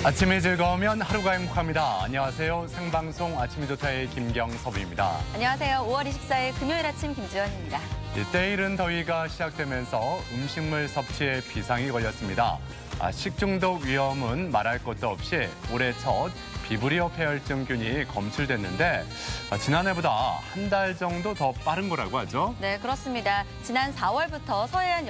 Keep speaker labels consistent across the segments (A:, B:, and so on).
A: 아침이 즐거우면 하루가 행복합니다. 안녕하세요. 생방송 아침이 좋다의 김경섭입니다.
B: 안녕하세요. 5월 24일 금요일 아침 김지원입니다.
A: 때이른 더위가 시작되면서 음식물 섭취에 비상이 걸렸습니다. 식중독 위험은 말할 것도 없이 올해 첫 비브리오 페어증균이 검출됐는데 지난해보다 한 달 정도 더 빠른 거라고 하죠?
B: 네, 그렇습니다. 지난 4월부터 서해안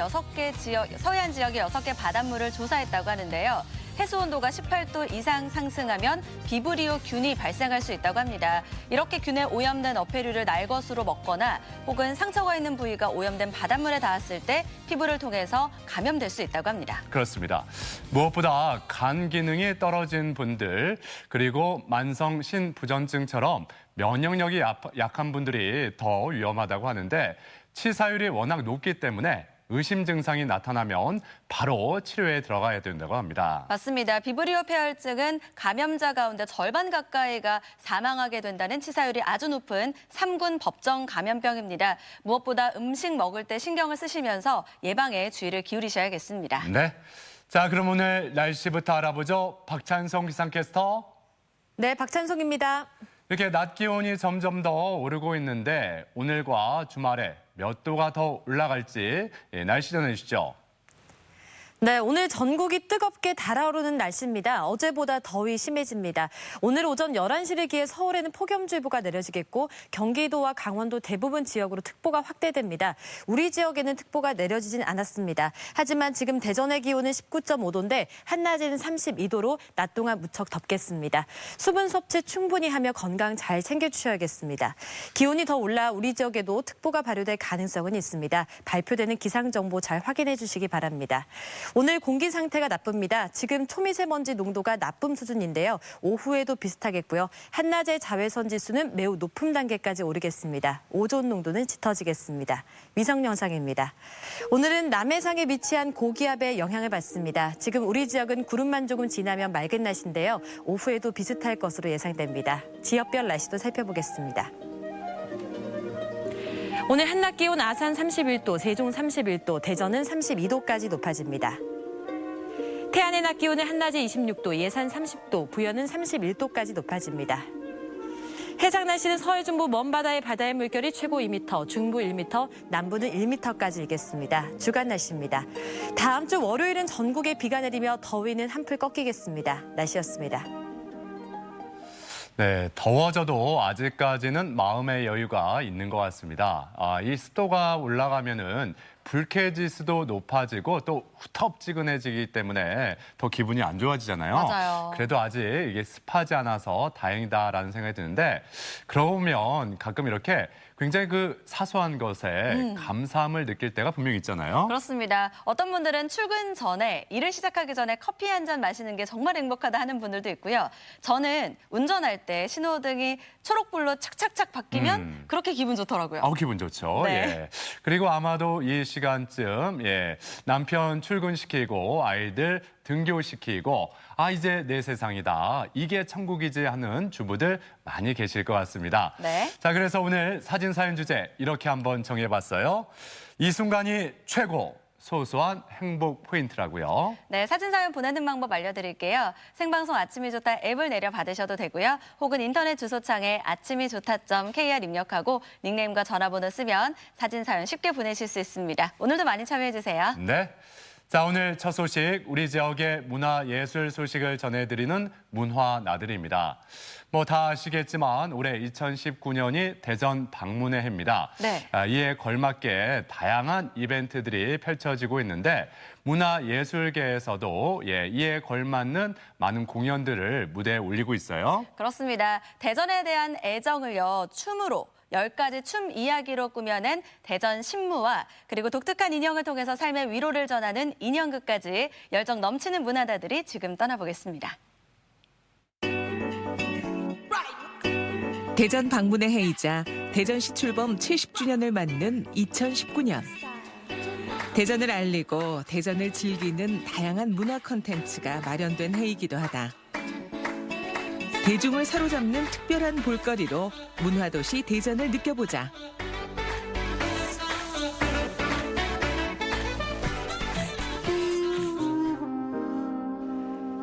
B: 지역의 6개 바닷물을 조사했다고 하는데요. 해수 온도가 18도 이상 상승하면 비브리오 균이 발생할 수 있다고 합니다. 이렇게 균에 오염된 어패류를 날것으로 먹거나 혹은 상처가 있는 부위가 오염된 바닷물에 닿았을 때 피부를 통해서 감염될 수 있다고 합니다.
A: 그렇습니다. 무엇보다 간 기능이 떨어진 분들 그리고 만성 신부전증처럼 면역력이 약한 분들이 더 위험하다고 하는데 치사율이 워낙 높기 때문에 의심 증상이 나타나면 바로 치료에 들어가야 된다고 합니다.
B: 맞습니다. 비브리오 페어증은 감염자 가운데 절반 가까이가 사망하게 된다는 치사율이 아주 높은 3군 법정 감염병입니다. 무엇보다 음식 먹을 때 신경을 쓰시면서 예방에 주의를 기울이셔야겠습니다.
A: 네. 자, 그럼 오늘 날씨부터 알아보죠. 박찬성 기상캐스터.
C: 네, 박찬송입니다.
A: 이렇게 낮 기온이 점점 더 오르고 있는데 오늘과 주말에 몇 도가 더 올라갈지 날씨 전해주시죠.
C: 네, 오늘 전국이 뜨겁게 달아오르는 날씨입니다. 어제보다 더위 심해집니다. 오늘 오전 11시를 기해 서울에는 폭염주의보가 내려지겠고 경기도와 강원도 대부분 지역으로 특보가 확대됩니다. 우리 지역에는 특보가 내려지진 않았습니다. 하지만 지금 대전의 기온은 19.5도인데 한낮에는 32도로 낮 동안 무척 덥겠습니다. 수분 섭취 충분히 하며 건강 잘 챙겨주셔야겠습니다. 기온이 더 올라 우리 지역에도 특보가 발효될 가능성은 있습니다. 발표되는 기상정보 잘 확인해 주시기 바랍니다. 오늘 공기 상태가 나쁩니다. 지금 초미세먼지 농도가 나쁨 수준인데요. 오후에도 비슷하겠고요. 한낮의 자외선 지수는 매우 높은 단계까지 오르겠습니다. 오존 농도는 짙어지겠습니다. 위성 영상입니다. 오늘은 남해상에 위치한 고기압의 영향을 받습니다. 지금 우리 지역은 구름만 조금 지나면 맑은 날씨인데요. 오후에도 비슷할 것으로 예상됩니다. 지역별 날씨도 살펴보겠습니다. 오늘 한낮 기온 아산 31도, 세종 31도, 대전은 32도까지 높아집니다. 태안의 낮 기온은 한낮에 26도, 예산 30도, 부여는 31도까지 높아집니다. 해상 날씨는 서해 중부 먼바다의 바다의 물결이 최고 2m, 중부 1m, 남부는 1m까지 일겠습니다. 주간 날씨입니다. 다음 주 월요일은 전국에 비가 내리며 더위는 한풀 꺾이겠습니다. 날씨였습니다.
A: 네, 더워져도 아직까지는 마음의 여유가 있는 것 같습니다. 이 습도가 올라가면은 불쾌지수도 높아지고 또 후텁지근해지기 때문에 더 기분이 안 좋아지잖아요.
B: 맞아요.
A: 그래도 아직 이게 습하지 않아서 다행이다라는 생각이 드는데 그러면 가끔 이렇게 굉장히 그 사소한 것에 감사함을 느낄 때가 분명히 있잖아요.
B: 그렇습니다. 어떤 분들은 출근 전에 일을 시작하기 전에 커피 한 잔 마시는 게 정말 행복하다 하는 분들도 있고요. 저는 운전할 때 신호등이 초록불로 착착착 바뀌면 그렇게 기분 좋더라고요.
A: 기분 좋죠.
B: 네.
A: 예. 그리고 아마도 이 시간쯤 남편 출근시키고 아이들 등교시키고 이제 내 세상이다. 이게 천국이지 하는 주부들 많이 계실 것 같습니다.
B: 네.
A: 자, 그래서 오늘 사진 사연 주제 이렇게 한번 정해봤어요. 이 순간이 최고. 소소한 행복 포인트라고요.
B: 네, 사진 사연 보내는 방법 알려드릴게요. 생방송 아침이 좋다 앱을 내려 받으셔도 되고요. 혹은 인터넷 주소창에 아침이 좋다.kr 입력하고 닉네임과 전화번호 쓰면 사진 사연 쉽게 보내실 수 있습니다. 오늘도 많이 참여해주세요.
A: 네. 자, 오늘 첫 소식, 우리 지역의 문화예술 소식을 전해드리는 문화나들입니다. 다 아시겠지만 올해 2019년이 대전 방문의 해입니다.
B: 네.
A: 이에 걸맞게 다양한 이벤트들이 펼쳐지고 있는데 문화예술계에서도 이에 걸맞는 많은 공연들을 무대에 올리고 있어요.
B: 그렇습니다. 대전에 대한 애정을요, 춤으로 10가지 춤 이야기로 꾸며낸 대전 신무와 그리고 독특한 인형을 통해서 삶의 위로를 전하는 인형극까지 열정 넘치는 문화다들이 지금 떠나보겠습니다.
D: 대전 방문의 해이자 대전시 출범 70주년을 맞는 2019년. 대전을 알리고 대전을 즐기는 다양한 문화 콘텐츠가 마련된 해이기도 하다. 대중을 사로잡는 특별한 볼거리로 문화도시 대전을 느껴보자.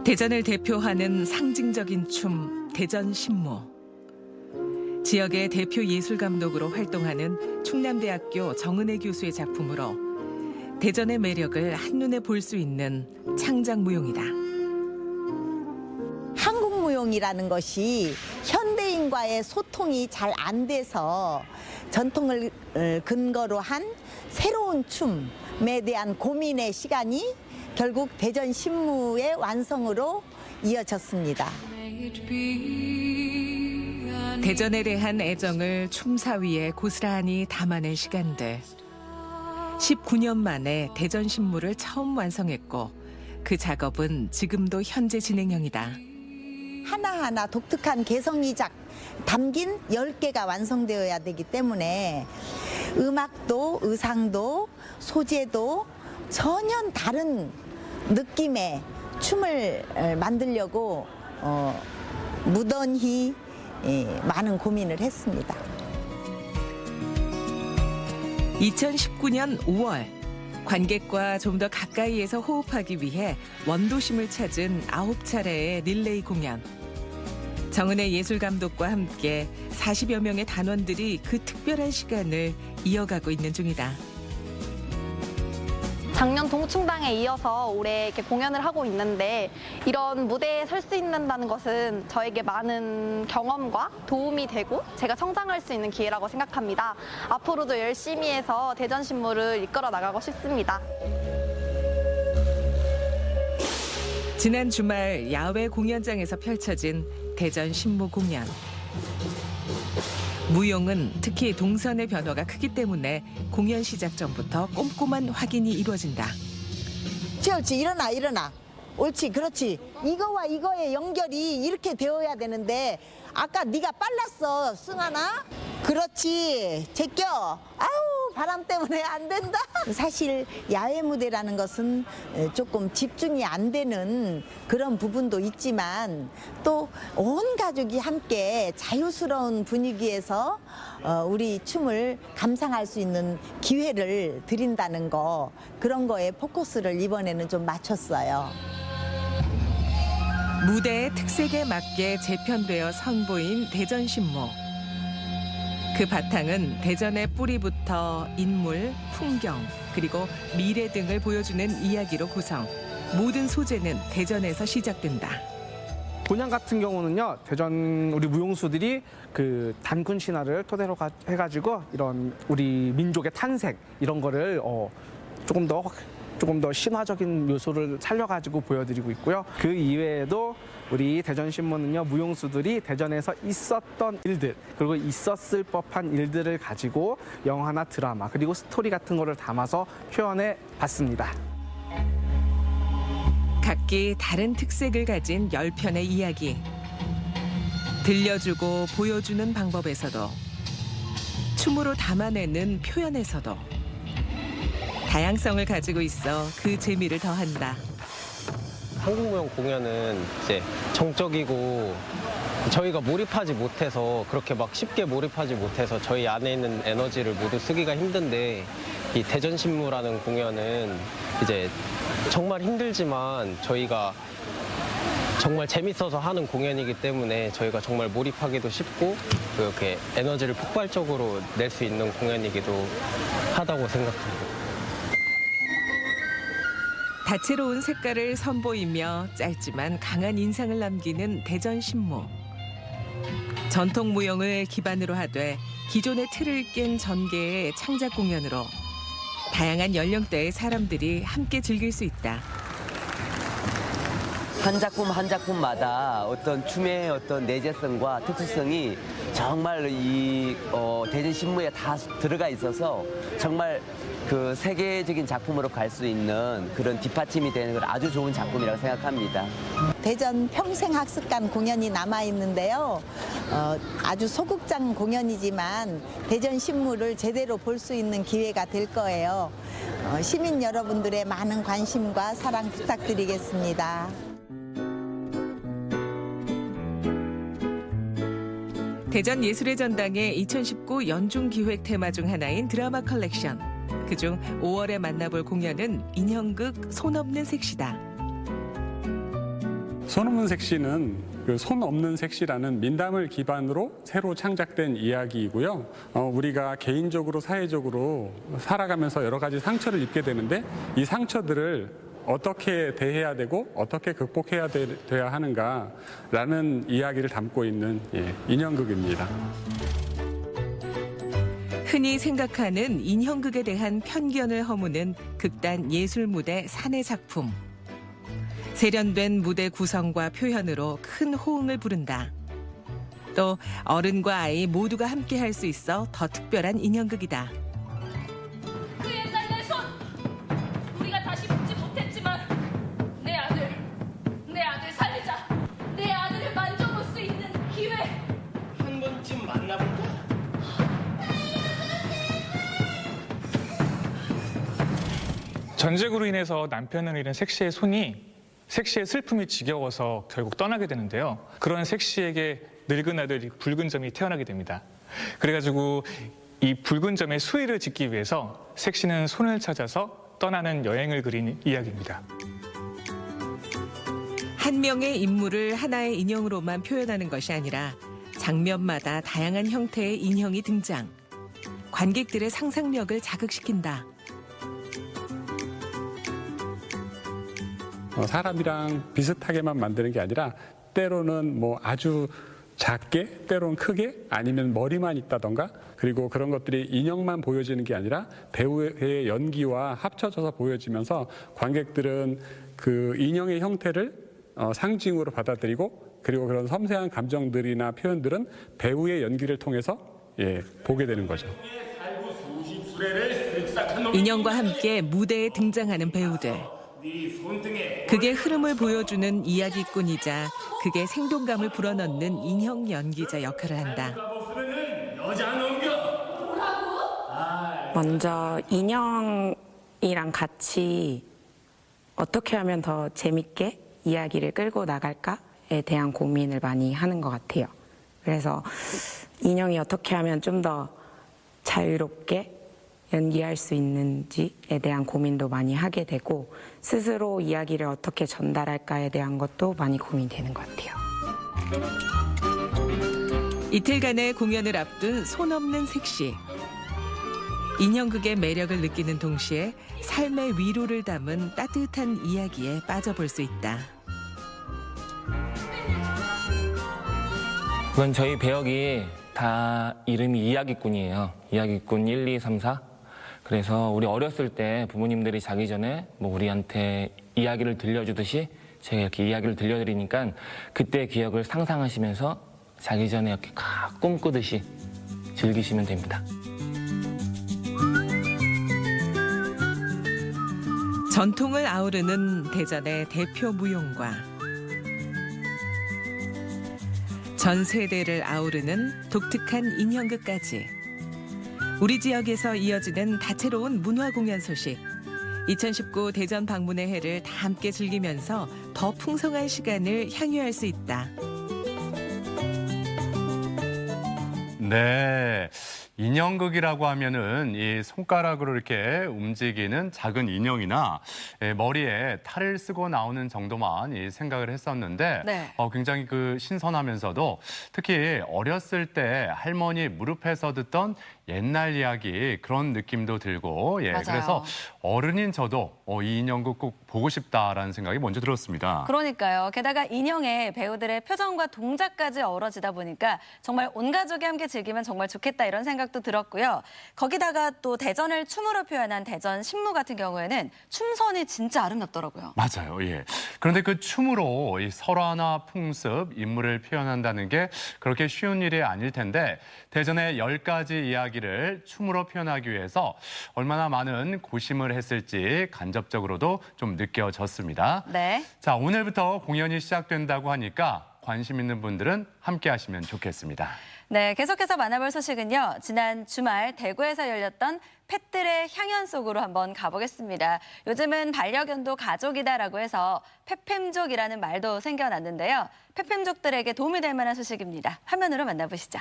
D: 대전을 대표하는 상징적인 춤, 대전 신무. 지역의 대표 예술감독으로 활동하는 충남대학교 정은혜 교수의 작품으로 대전의 매력을 한눈에 볼 수 있는 창작무용이다.
E: 한국 무용이라는 것이 현대인과의 소통이 잘 안 돼서 전통을 근거로 한 새로운 춤에 대한 고민의 시간이 결국 대전 신무의 완성으로 이어졌습니다.
D: 대전에 대한 애정을 춤사 위에 고스란히 담아낸 시간들. 19년 만에 대전 신무를 처음 완성했고 그 작업은 지금도 현재 진행형이다.
E: 하나하나 독특한 개성이작 담긴 10개가 완성되어야 되기 때문에 음악도 의상도 소재도 전혀 다른 느낌의 춤을 만들려고 무던히 많은 고민을 했습니다.
D: 2019년 5월 관객과 좀 더 가까이에서 호흡하기 위해 원도심을 찾은 9차례의 릴레이 공연. 정은혜 예술감독과 함께 40여 명의 단원들이 그 특별한 시간을 이어가고 있는 중이다.
F: 작년 동충당에 이어서 올해 이렇게 공연을 하고 있는데 이런 무대에 설 수 있는다는 것은 저에게 많은 경험과 도움이 되고 제가 성장할 수 있는 기회라고 생각합니다. 앞으로도 열심히 해서 대전 신무를 이끌어 나가고 싶습니다.
D: 지난 주말 야외 공연장에서 펼쳐진 대전 신무 공연. 무용은 특히 동선의 변화가 크기 때문에 공연 시작 전부터 꼼꼼한 확인이 이루어진다.
E: 옳지, 일어나. 옳지, 그렇지. 이거와 이거의 연결이 이렇게 되어야 되는데 아까 네가 빨랐어, 승하나? 그렇지, 제껴. 아우, 바람 때문에 안 된다. 사실 야외 무대라는 것은 조금 집중이 안 되는 그런 부분도 있지만 또 온 가족이 함께 자유스러운 분위기에서 우리 춤을 감상할 수 있는 기회를 드린다는 거, 그런 거에 포커스를 이번에는 좀 맞췄어요.
D: 무대의 특색에 맞게 재편되어 선보인 대전 신무. 그 바탕은 대전의 뿌리부터 인물, 풍경, 그리고 미래 등을 보여주는 이야기로 구성. 모든 소재는 대전에서 시작된다.
G: 본향 같은 경우는요, 대전 우리 무용수들이 그 단군 신화를 토대로 해가지고 이런 우리 민족의 탄생 이런 거를 조금 더 신화적인 요소를 살려가지고 보여드리고 있고요. 그 이외에도 우리 대전 신무는요, 무용수들이 대전에서 있었던 일들, 그리고 있었을 법한 일들을 가지고 영화나 드라마, 그리고 스토리 같은 거를 담아서 표현해 봤습니다.
D: 각기 다른 특색을 가진 10편의 이야기. 들려주고 보여주는 방법에서도, 춤으로 담아내는 표현에서도 다양성을 가지고 있어 그 재미를 더한다.
H: 한국무용 공연은 이제 정적이고 저희가 몰입하지 못해서 그렇게 막 쉽게 몰입하지 못해서 저희 안에 있는 에너지를 모두 쓰기가 힘든데 이 대전 신무라는 공연은 이제 정말 힘들지만 저희가 정말 재밌어서 하는 공연이기 때문에 저희가 정말 몰입하기도 쉽고 그렇게 에너지를 폭발적으로 낼 수 있는 공연이기도 하다고 생각합니다.
D: 다채로운 색깔을 선보이며 짧지만 강한 인상을 남기는 대전 신무. 전통 무용을 기반으로 하되 기존의 틀을 깬 전개의 창작 공연으로 다양한 연령대의 사람들이 함께 즐길 수 있다.
I: 한 작품 한 작품마다 어떤 춤의 어떤 내재성과 특수성이 정말 이 대전 신무에 다 들어가 있어서 정말 그 세계적인 작품으로 갈 수 있는 그런 뒷받침이 되는 건 아주 좋은 작품이라고 생각합니다.
E: 대전 평생학습관 공연이 남아있는데요. 아주 소극장 공연이지만 대전 신무를 제대로 볼 수 있는 기회가 될 거예요. 시민 여러분들의 많은 관심과 사랑 부탁드리겠습니다.
D: 대전 예술의 전당의 2019 연중기획 테마 중 하나인 드라마 컬렉션. 그중 5월에 만나볼 공연은 인형극 손 없는 색시다.
J: 손 없는 색시는 그 손 없는 색시라는 민담을 기반으로 새로 창작된 이야기이고요. 우리가 개인적으로 사회적으로 살아가면서 여러 가지 상처를 입게 되는데 이 상처들을 어떻게 대해야 되고 어떻게 극복해야 돼야 하는가라는 이야기를 담고 있는 인형극입니다.
D: 흔히 생각하는 인형극에 대한 편견을 허무는 극단 예술 무대 사내 작품. 세련된 무대 구성과 표현으로 큰 호응을 부른다. 또 어른과 아이 모두가 함께 할 수 있어 더 특별한 인형극이다.
K: 그 옛날 내 손! 우리가 다시 붙지 못했지만 내 아들 살리자. 내 아들을 만져볼 수 있는 기회.
L: 한 번쯤 만나볼까?
M: 전쟁으로 인해서 남편을 잃은 색시의 손이 색시의 슬픔이 지겨워서 결국 떠나게 되는데요. 그런 색시에게 늙은 아들이 붉은 점이 태어나게 됩니다. 그래가지고 이 붉은 점의 수의를 짓기 위해서 색시는 손을 찾아서 떠나는 여행을 그린 이야기입니다.
D: 한 명의 인물을 하나의 인형으로만 표현하는 것이 아니라 장면마다 다양한 형태의 인형이 등장. 관객들의 상상력을 자극시킨다.
J: 사람이랑 비슷하게만 만드는 게 아니라 때로는 뭐 아주 작게, 때로는 크게, 아니면 머리만 있다던가, 그리고 그런 것들이 인형만 보여지는 게 아니라 배우의 연기와 합쳐져서 보여지면서 관객들은 그 인형의 형태를 상징으로 받아들이고, 그리고 그런 섬세한 감정들이나 표현들은 배우의 연기를 통해서 보게 되는 거죠.
D: 인형과 함께 무대에 등장하는 배우들. 극의 흐름을 보여주는 이야기꾼이자 극의 생동감을 불어넣는 인형 연기자 역할을 한다.
N: 먼저 인형이랑 같이 어떻게 하면 더 재밌게 이야기를 끌고 나갈까에 대한 고민을 많이 하는 것 같아요. 그래서 인형이 어떻게 하면 좀 더 자유롭게 연기할 수 있는지에 대한 고민도 많이 하게 되고, 스스로 이야기를 어떻게 전달할까에 대한 것도 많이 고민되는 것 같아요.
D: 이틀간의 공연을 앞둔 손 없는 색시. 인형극의 매력을 느끼는 동시에 삶의 위로를 담은 따뜻한 이야기에 빠져볼 수 있다.
O: 우선 저희 배역이 다 이름이 이야기꾼이에요. 이야기꾼 1, 2, 3, 4. 그래서 우리 어렸을 때 부모님들이 자기 전에 뭐 우리한테 이야기를 들려주듯이 제가 이렇게 이야기를 들려드리니까 그때 기억을 상상하시면서 자기 전에 이렇게 꿈꾸듯이 즐기시면 됩니다.
D: 전통을 아우르는 대전의 대표 무용과 전 세대를 아우르는 독특한 인형극까지 우리 지역에서 이어지는 다채로운 문화 공연 소식. 2019 대전 방문의 해를 다 함께 즐기면서 더 풍성한 시간을 향유할 수 있다.
A: 네. 인형극이라고 하면은 이 손가락으로 이렇게 움직이는 작은 인형이나 머리에 탈을 쓰고 나오는 정도만 생각을 했었는데
B: 네.
A: 굉장히 그 신선하면서도 특히 어렸을 때 할머니 무릎에서 듣던 옛날 이야기 그런 느낌도 들고
B: 맞아요.
A: 그래서 어른인 저도 이 인형극 꼭 보고 싶다라는 생각이 먼저 들었습니다.
B: 그러니까요. 게다가 인형에 배우들의 표정과 동작까지 어우러지다 보니까 정말 온 가족이 함께 즐기면 정말 좋겠다 이런 생각도 들었고요. 거기다가 또 대전을 춤으로 표현한 대전 신무 같은 경우에는 춤선이 진짜 아름답더라고요.
A: 맞아요. 예. 그런데 그 춤으로 이 설화나 풍습, 인물을 표현한다는 게 그렇게 쉬운 일이 아닐 텐데 대전의 10가지 이야기를 춤으로 표현하기 위해서 얼마나 많은 고심을 했을지 간접적으로도 좀 느껴졌습니다.
B: 네.
A: 자, 오늘부터 공연이 시작된다고 하니까 관심 있는 분들은 함께 하시면 좋겠습니다.
B: 네, 계속해서 만나볼 소식은요. 지난 주말 대구에서 열렸던 펫들의 향연 속으로 한번 가보겠습니다. 요즘은 반려견도 가족이다라고 해서 페팸족이라는 말도 생겨났는데요. 페팸족들에게 도움이 될 만한 소식입니다. 화면으로 만나보시죠.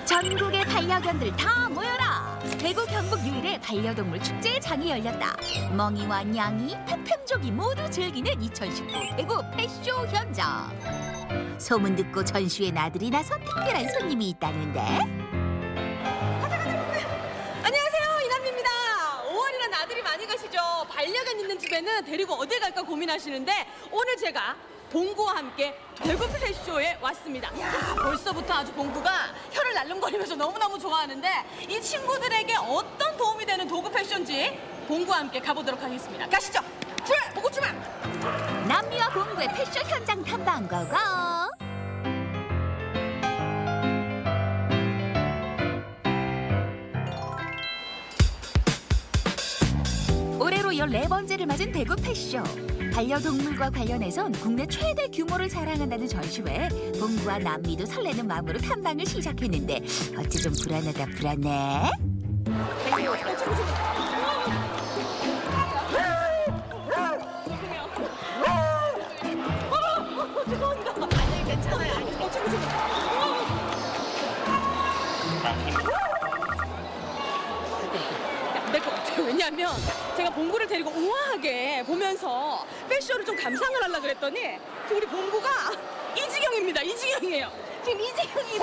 K: 전국의 반려견들 다 모여라.
P: 대구 경북 유일의 반려동물 축제장이 열렸다. 멍이와 냥이, 페팸족이 모두 즐기는 2019 대구 패쇼 현장. 소문 듣고 전시회 나들이 나서 특별한 손님이 있다는데.
Q: 안녕하세요, 이남입니다. 5월이라 나들이 많이 가시죠. 반려견 있는 집에는 데리고 어디 갈까 고민하시는데 오늘 제가 봉구와 함께 대구 패쇼에 왔습니다. 야, 벌써부터 아주 봉구가 혀를 날름거리면서 너무너무 좋아하는데 이 친구들에게 어떤 도움이 되는 도구 패션지 봉구와 함께 가보도록 하겠습니다. 가시죠. 출발! 봉구 출발!
P: 남미와 봉구의 패쇼 현장 탐방 고고! 올해로 14번째를 맞은 대구 패쇼. 반려동물과 관련해선 국내 최대 규모를 자랑한다는 전시회에 봉구와 남미도 설레는 마음으로 탐방을 시작했는데 어찌 좀 불안하다 불안해?
Q: 죄송합니다. 아니, 괜찮아요. 아니, 내것 같아요. 왜냐면 제가 봉구를 데리고 우아하게 보면서 패션을 좀 감상을 하려고 그랬더니 지금 우리 봉구가 이지경입니다. 이지경이에요. 지금 이지경이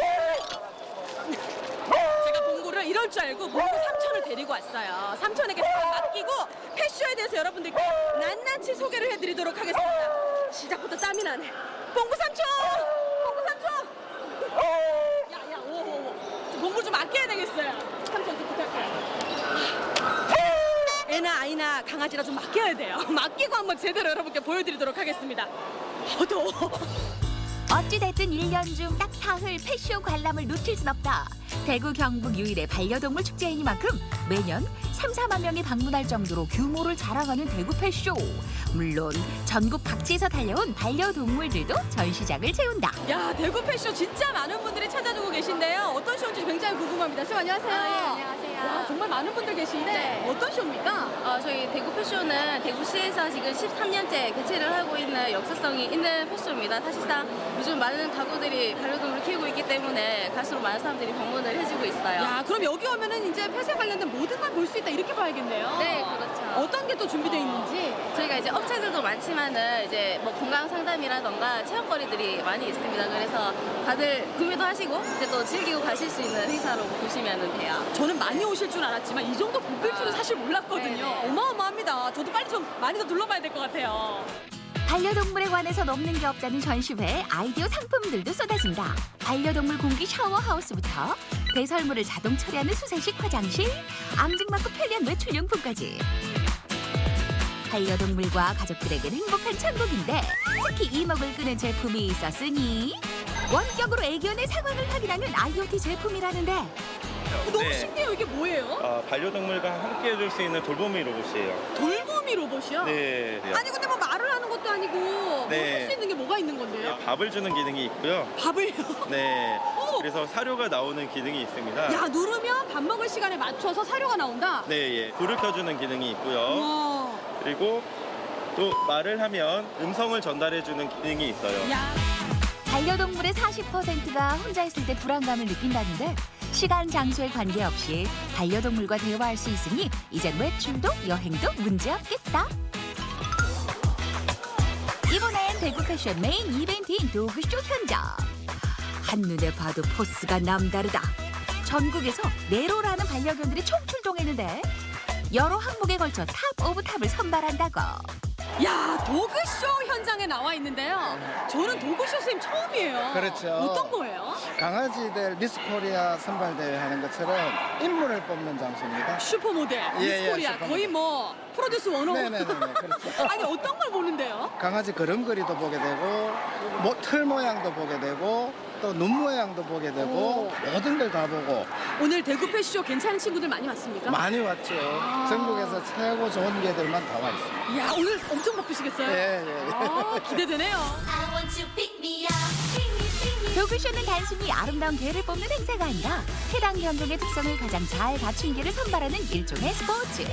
Q: 제가 봉구를 이럴 줄 알고 봉구 삼촌을 데리고 왔어요. 삼촌에게 맡기고 패션에 대해서 여러분들께 낱낱이 소개를 해드리도록 하겠습니다. 시작부터 땀이 나네. 봉구 삼촌! 봉구 삼촌! 야야 오오오. 봉구 좀 아껴야 되겠어요. 삼촌 좀 부탁해요. 애나 아이나 강아지나 좀 맡겨야 돼요. 맡기고 한번 제대로 여러분께 보여드리도록 하겠습니다. 더워.
P: 어찌됐든 1년 중 딱 사흘 패쇼 관람을 놓칠 순 없다. 대구 경북 유일의 반려동물 축제이니만큼 매년 3, 4만 명이 방문할 정도로 규모를 자랑하는 대구 패쇼. 물론 전국 각지에서 달려온 반려동물들도 전시장을 채운다.
Q: 야, 대구 패쇼 진짜 많은 분들이 찾아주고 계신데요. 어떤 쇼인지 굉장히 궁금합니다. 쌤 안녕하세요.
R: 안녕하세요.
Q: 와, 정말 많은 분들 계신데
R: 네.
Q: 어떤 쇼입니까?
R: 저희 대구 패쇼는 대구시에서 지금 13년째 개최를 하고 있는 역사성이 있는 패쇼입니다. 사실상 요즘 많은 가구들이 반려동물을 키우고 있기 때문에 갈수록 많은 사람들이 방문을 해주고 있어요.
Q: 야, 그럼 여기 오면은 이제 폐쇄 관련된 모든 걸 볼 수 있다 이렇게 봐야겠네요.
R: 네, 그렇죠.
Q: 어떤 게 또 준비되어 있는지.
R: 저희가 이제 업체들도 많지만은 이제 뭐 건강 상담이라던가 체험거리들이 많이 있습니다. 그래서 다들 구매도 하시고 이제 또 즐기고 가실 수 있는 행사로 보시면 돼요.
Q: 저는 많이 오실 줄 알았지만 이 정도 붐빌 줄은 사실 몰랐거든요.
R: 네네.
Q: 어마어마합니다. 저도 빨리 좀 많이 더 둘러봐야 될 것 같아요.
P: 반려동물에 관해서 넘는 게 없다는 전시회에 아이디어 상품들도 쏟아진다. 반려동물 공기 샤워 하우스부터 배설물을 자동 처리하는 수세식 화장실, 앙증맞고 편리한 외출용품까지. 반려동물과 가족들에게는 행복한 천국인데 특히 이목을 끄는 제품이 있었으니 원격으로 애견의 상황을 확인하는 IoT 제품이라는데
Q: 너무 신기해요. 이게 뭐예요?
L: 반려동물과 함께 해줄 수 있는 돌보미 로봇이에요.
Q: 돌보미 로봇이요?
L: 네.
Q: 아니 근데 뭐 말을 하는 것도 아니고
L: 네.
Q: 할 수 있는 게 뭐가 있는 건데요?
L: 밥을 주는 기능이 있고요.
Q: 밥을요?
L: 네. 그래서 사료가 나오는 기능이 있습니다.
Q: 야, 누르면 밥 먹을 시간에 맞춰서 사료가 나온다?
L: 네, 예. 불을 켜주는 기능이 있고요.
Q: 우와.
L: 그리고 또 말을 하면 음성을 전달해주는 기능이 있어요.
Q: 야.
P: 반려동물의 40%가 혼자 있을 때 불안감을 느낀다는데 시간, 장소에 관계없이 반려동물과 대화할 수 있으니 이젠 외출도 여행도 문제없겠다. 이번엔 대구 패션 메인 이벤트인 도그쇼 현장. 한눈에 봐도 포스가 남다르다. 전국에서 네로라는 반려견들이 총출동했는데 여러 항목에 걸쳐 탑 오브 탑을 선발한다고.
Q: 야, 도그쇼 현장에 나와 있는데요. 저는 도그쇼 선생님 처음이에요.
S: 그렇죠.
Q: 어떤 거예요?
S: 강아지들 미스 코리아 선발대회 하는 것처럼 인물을 뽑는 장소입니다.
Q: 슈퍼모델, 미스 코리아.
S: 슈퍼모델.
Q: 거의 뭐 프로듀스 101.
S: 네네네, 그렇죠.
Q: 아니, 어떤 걸 보는데요?
S: 강아지 걸음걸이도 보게 되고 털 모양도 보게 되고 또 눈 모양도 보게 되고 모든 걸 다 보고
Q: 오늘 대구 패쇼 괜찮은 친구들 많이 왔습니까?
S: 많이 왔죠. 전국에서 최고 좋은 개들만 다 와 있습니다.
Q: 이야, 오늘 엄청 바쁘시겠어요?
S: 예.
Q: 아, 기대되네요.
P: 도그쇼는 단순히 아름다운 개를 뽑는 행사가 아니라 해당 견종의 특성을 가장 잘 갖춘 개를 선발하는 일종의 스포츠.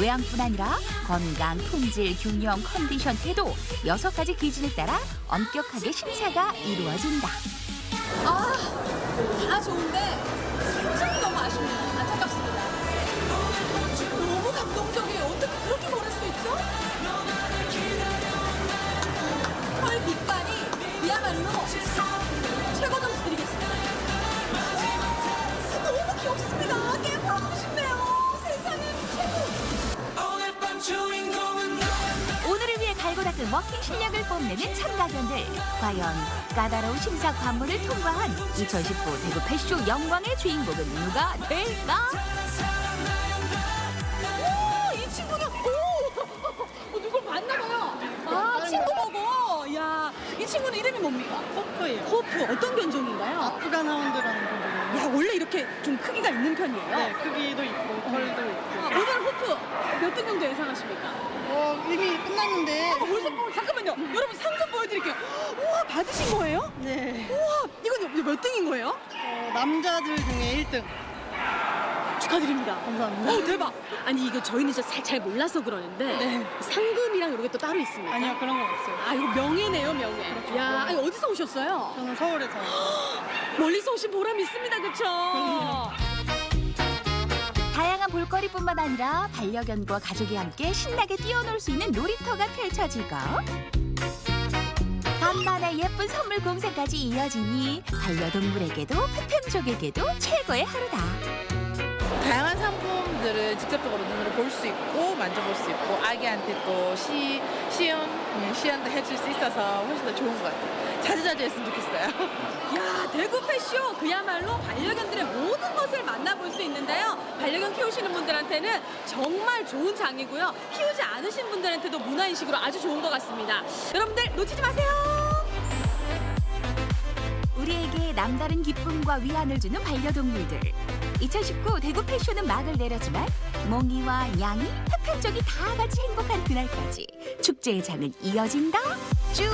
P: 외양뿐 아니라 건강, 품질, 균형, 컨디션, 태도 6가지 기준에 따라 엄격하게 심사가 이루어진다.
Q: 아, 다 좋은데 굉장히 너무 아쉽네요. 안타깝습니다. 이렇게 고를 수 있죠? 털 빛깔이 그야말로 최고 점수 드리겠습니다. 너무 귀엽습니다. 게임 하고 싶네요. 세상에 최고.
P: 오늘 밤 주인공은 오늘을 위해 갈고 닦은 워킹 실력을 뽐내는 참가견들. 과연 까다로운 심사 관문을 통과한 2019 대구 패쇼 영광의 주인공은 누가 될까?
Q: 오, 이 친구는 누굴 봤나봐요. 아, 친구 보고. 야, 이 친구는 이름이 뭡니까? 호프예요. 호프 어떤 견종인가요?
T: 아프간 하운드라는 견종이에요.
Q: 야, 원래 이렇게 좀 크기가 있는 편이에요?
T: 네, 크기도 있고 털도 있고.
Q: 오늘 호프 몇 등 정도 예상하십니까?
T: 이미 끝났는데.
Q: 벌써 잠깐만요. 여러분 상 좀 보여드릴게요. 우와, 받으신 거예요?
T: 네.
Q: 우와, 이건 몇 등인 거예요?
T: 남자들 중에 1등.
Q: 축하드립니다.
T: 감사합니다.
Q: 대박. 아니 이거 저희는 진짜 잘 몰라서 그러는데 상금이랑 이런 게 또 따로 있습니까?
T: 아니요, 그런 건 없어요.
Q: 아, 이거 명예네요, 명예.
T: 그렇죠.
Q: 야, 아니, 어디서 오셨어요?
T: 저는 서울에서.
Q: 멀리서 오신 보람 있습니다, 그쵸?
P: 다양한 볼거리뿐만 아니라 반려견과 가족이 함께 신나게 뛰어놀 수 있는 놀이터가 펼쳐지고 간만에 예쁜 선물 공세까지 이어지니 반려동물에게도 페펜족에게도 최고의 하루다.
U: 다양한 상품들을 직접적으로 눈으로 볼 수 있고 만져볼 수 있고 아기한테 또 시연도 해줄 수 있어서 훨씬 더 좋은 것 같아요. 자주자주 했으면 좋겠어요.
Q: 야, 대구 패쇼 그야말로 반려견들의 모든 것을 만나볼 수 있는데요. 반려견 키우시는 분들한테는 정말 좋은 장이고요. 키우지 않으신 분들한테도 문화인식으로 아주 좋은 것 같습니다. 여러분들 놓치지 마세요.
P: 우리에게 남다른 기쁨과 위안을 주는 반려동물들. 2019 대구 패쇼는 막을 내렸지만 몽이와 냥이, 페펜족이 다 같이 행복한 그날까지 축제의 장은 이어진다. 쭉!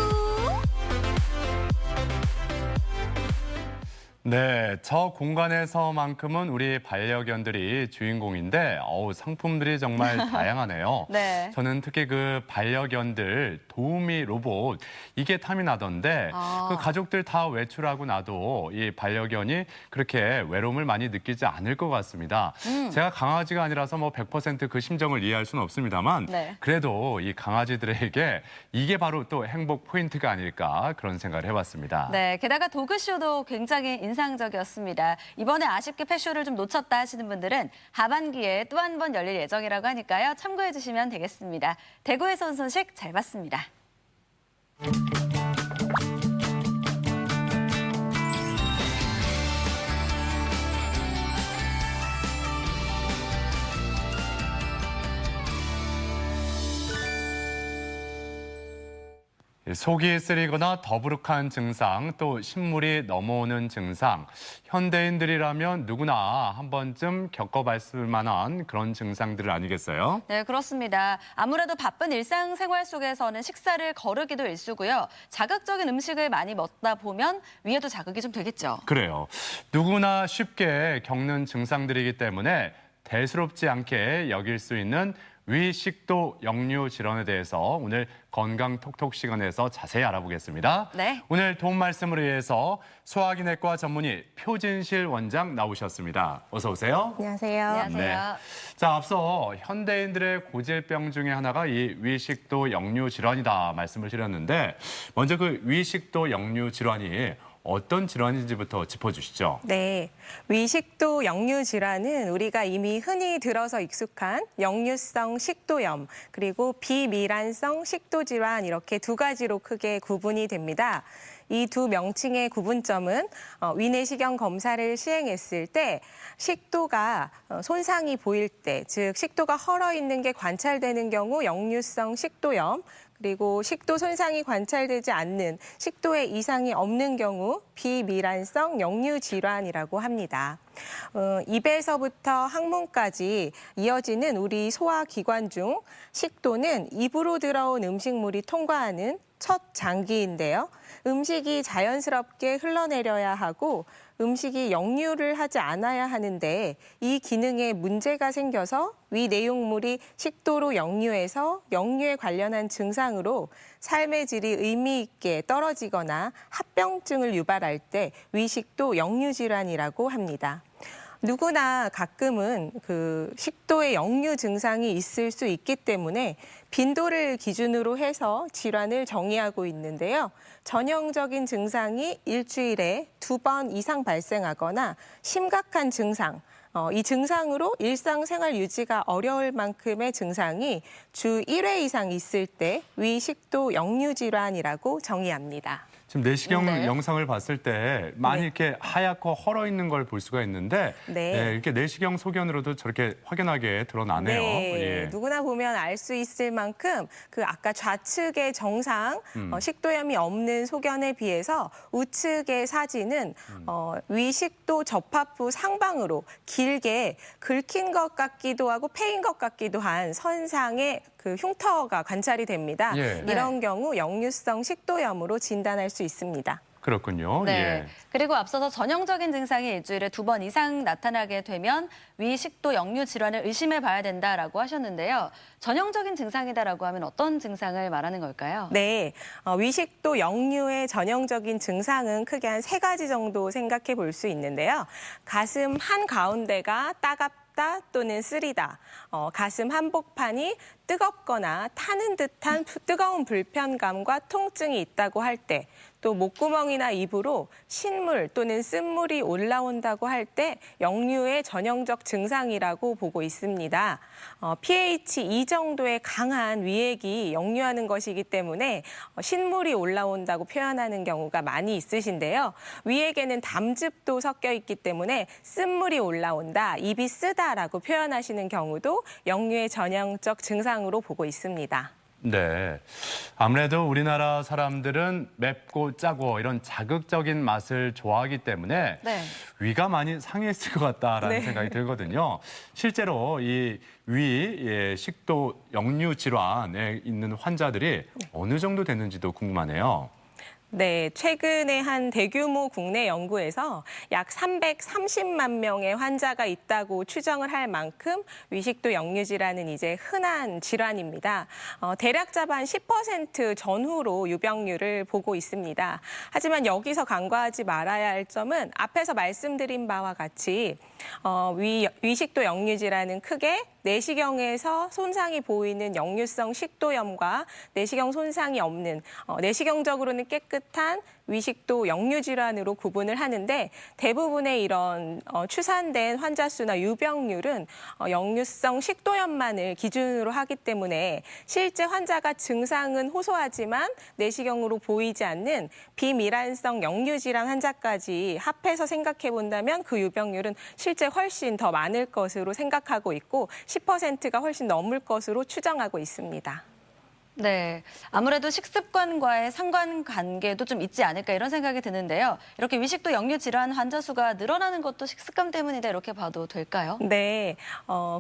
A: 네, 저 공간에서만큼은 우리 반려견들이 주인공인데 상품들이 정말 다양하네요.
B: 네.
A: 저는 특히 그 반려견들 도우미 로봇 이게 탐이 나던데 그 가족들 다 외출하고 나도 이 반려견이 그렇게 외로움을 많이 느끼지 않을 것 같습니다. 제가 강아지가 아니라서 뭐 100% 그 심정을 이해할 수는 없습니다만
B: 네.
A: 그래도 이 강아지들에게 이게 바로 또 행복 포인트가 아닐까 그런 생각을 해봤습니다.
B: 네, 게다가 도그쇼도 굉장히 인상적이었습니다. 이번에 아쉽게 패쇼를 좀 놓쳤다 하시는 분들은 하반기에 또 한 번 열릴 예정이라고 하니까요. 참고해 주시면 되겠습니다. 대구에서 온 소식 잘 봤습니다.
A: 속이 쓰리거나 더부룩한 증상, 또 신물이 넘어오는 증상, 현대인들이라면 누구나 한 번쯤 겪어봤을 만한 그런 증상들 아니겠어요?
B: 네, 그렇습니다. 아무래도 바쁜 일상생활 속에서는 식사를 거르기도 일쑤고요. 자극적인 음식을 많이 먹다 보면 위에도 자극이 좀 되겠죠.
A: 그래요. 누구나 쉽게 겪는 증상들이기 때문에 대수롭지 않게 여길 수 있는 위식도 역류 질환에 대해서 오늘 건강 톡톡 시간에서 자세히 알아보겠습니다.
B: 네.
A: 오늘 도움 말씀을 위해서 소화기내과 전문의 표진실 원장 나오셨습니다. 어서 오세요.
V: 안녕하세요.
B: 안녕하세요.
A: 자, 앞서 현대인들의 고질병 중에 하나가 이 위식도 역류 질환이다 말씀을 드렸는데 먼저 그 위식도 역류 질환이 어떤 질환인지부터 짚어주시죠.
V: 네, 위식도 역류 질환은 우리가 이미 흔히 들어서 익숙한 역류성 식도염 그리고 비밀환성 식도 질환 이렇게 두 가지로 크게 구분이 됩니다. 이 두 명칭의 구분점은 위내시경 검사를 시행했을 때 식도가 손상이 보일 때, 즉 식도가 헐어 있는 게 관찰되는 경우 역류성 식도염, 그리고 식도 손상이 관찰되지 않는 식도에 이상이 없는 경우 비밀환성 역류 질환이라고 합니다. 입에서부터 항문까지 이어지는 우리 소화기관 중 식도는 입으로 들어온 음식물이 통과하는 첫 장기인데요. 음식이 자연스럽게 흘러내려야 하고 음식이 역류를 하지 않아야 하는데 이 기능에 문제가 생겨서 위 내용물이 식도로 역류해서 역류에 관련한 증상으로 삶의 질이 의미 있게 떨어지거나 합병증을 유발할 때 위식도 역류 질환이라고 합니다. 누구나 가끔은 그 식도의 역류 증상이 있을 수 있기 때문에 빈도를 기준으로 해서 질환을 정의하고 있는데요. 전형적인 증상이 일주일에 2번 이상 발생하거나 심각한 증상, 이 증상으로 일상생활 유지가 어려울 만큼의 증상이 주 1회 이상 있을 때 위식도 역류 질환이라고 정의합니다.
A: 지금 내시경
V: 네.
A: 영상을 봤을 때 많이
V: 네.
A: 이렇게 하얗고 헐어 있는 걸 볼 수가 있는데
V: 네.
A: 이렇게 내시경 소견으로도 저렇게 확연하게 드러나네요.
V: 네,
A: 예.
V: 누구나 보면 알 수 있을 만큼 그 아까 좌측의 정상 식도염이 없는 소견에 비해서 우측의 사진은 위식도 접합부 상방으로 길게 긁힌 것 같기도 하고 패인 것 같기도 한 선상의 그 흉터가 관찰이 됩니다.
A: 예.
V: 이런 경우 역류성 식도염으로 진단할 수 있습니다.
A: 그렇군요.
B: 네.
A: 예.
B: 그리고 앞서서 전형적인 증상이 일주일에 2번 이상 나타나게 되면 위식도 역류 질환을 의심해 봐야 된다라고 하셨는데요. 전형적인 증상이다라고 하면 어떤 증상을 말하는 걸까요?
V: 네, 위식도 역류의 전형적인 증상은 크게 한 3가지 정도 생각해 볼 수 있는데요. 가슴 한가운데가 따갑다 또는 쓰리다, 가슴 한복판이 뜨겁거나 타는 듯한 뜨거운 불편감과 통증이 있다고 할 때, 또 목구멍이나 입으로 신물 또는 쓴물이 올라온다고 할 때 역류의 전형적 증상이라고 보고 있습니다. pH 2 정도의 강한 위액이 역류하는 것이기 때문에 신물이 올라온다고 표현하는 경우가 많이 있으신데요. 위액에는 담즙도 섞여 있기 때문에 쓴물이 올라온다, 입이 쓰다라고 표현하시는 경우도 역류의 전형적 증상으로 보고 있습니다.
A: 네. 아무래도 우리나라 사람들은 맵고 짜고 이런 자극적인 맛을 좋아하기 때문에
B: 네.
A: 위가 많이 상했을 것 같다라는
V: 네.
A: 생각이 들거든요. 실제로 이 위 식도 역류 질환에 있는 환자들이 어느 정도 됐는지도 궁금하네요.
V: 네, 최근에 한 대규모 국내 연구에서 약 330만 명의 환자가 있다고 추정을 할 만큼 위식도 역류 질환은 이제 흔한 질환입니다. 대략 잡아 한 10% 전후로 유병률을 보고 있습니다. 하지만 여기서 간과하지 말아야 할 점은 앞에서 말씀드린 바와 같이 위식도 역류 질환은 크게 내시경에서 손상이 보이는 역류성 식도염과 내시경 손상이 없는 내시경적으로는 깨끗한 위식도 역류 질환으로 구분을 하는데 대부분의 이런 추산된 환자 수나 유병률은 역류성 식도염만을 기준으로 하기 때문에 실제 환자가 증상은 호소하지만 내시경으로 보이지 않는 비미란성 역류 질환 환자까지 합해서 생각해 본다면 그 유병률은 실제 훨씬 더 많을 것으로 생각하고 있고 10%가 훨씬 넘을 것으로 추정하고 있습니다.
B: 네, 아무래도 식습관과의 상관관계도 좀 있지 않을까 이런 생각이 드는데요. 이렇게 위식도 역류 질환 환자 수가 늘어나는 것도 식습관 때문이다 이렇게 봐도 될까요?
V: 네,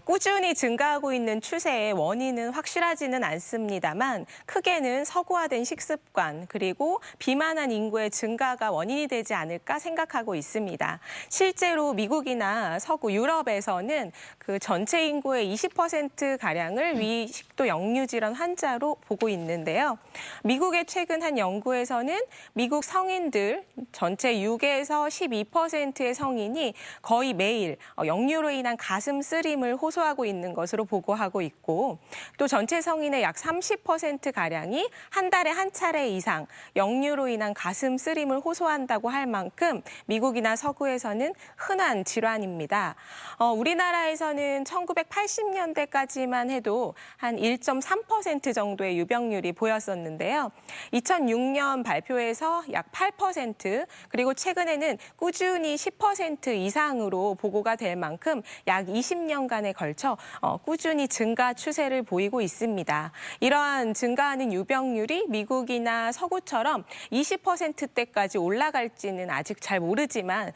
V: 꾸준히 증가하고 있는 추세의 원인은 확실하지는 않습니다만 크게는 서구화된 식습관 그리고 비만한 인구의 증가가 원인이 되지 않을까 생각하고 있습니다. 실제로 미국이나 서구 유럽에서는 그 전체 인구의 20%가량을 위식도 역류 질환 환자로 보고 있는데요. 미국의 최근 한 연구에서는 미국 성인들 전체 6에서 12%의 성인이 거의 매일 역류로 인한 가슴 쓰림을 호소하고 있는 것으로 보고하고 있고 또 전체 성인의 약 30%가량이 한 달에 한 차례 이상 역류로 인한 가슴 쓰림을 호소한다고 할 만큼 미국이나 서구에서는 흔한 질환입니다. 우리나라에서는 1980년대까지만 해도 한 1.3% 정도의 유병률이 보였었는데요. 2006년 발표에서 약 8%, 그리고 최근에는 꾸준히 10% 이상으로 보고가 될 만큼 약 20년간에 걸쳐 꾸준히 증가 추세를 보이고 있습니다. 이러한 증가하는 유병률이 미국이나 서구처럼 20%대까지 올라갈지는 아직 잘 모르지만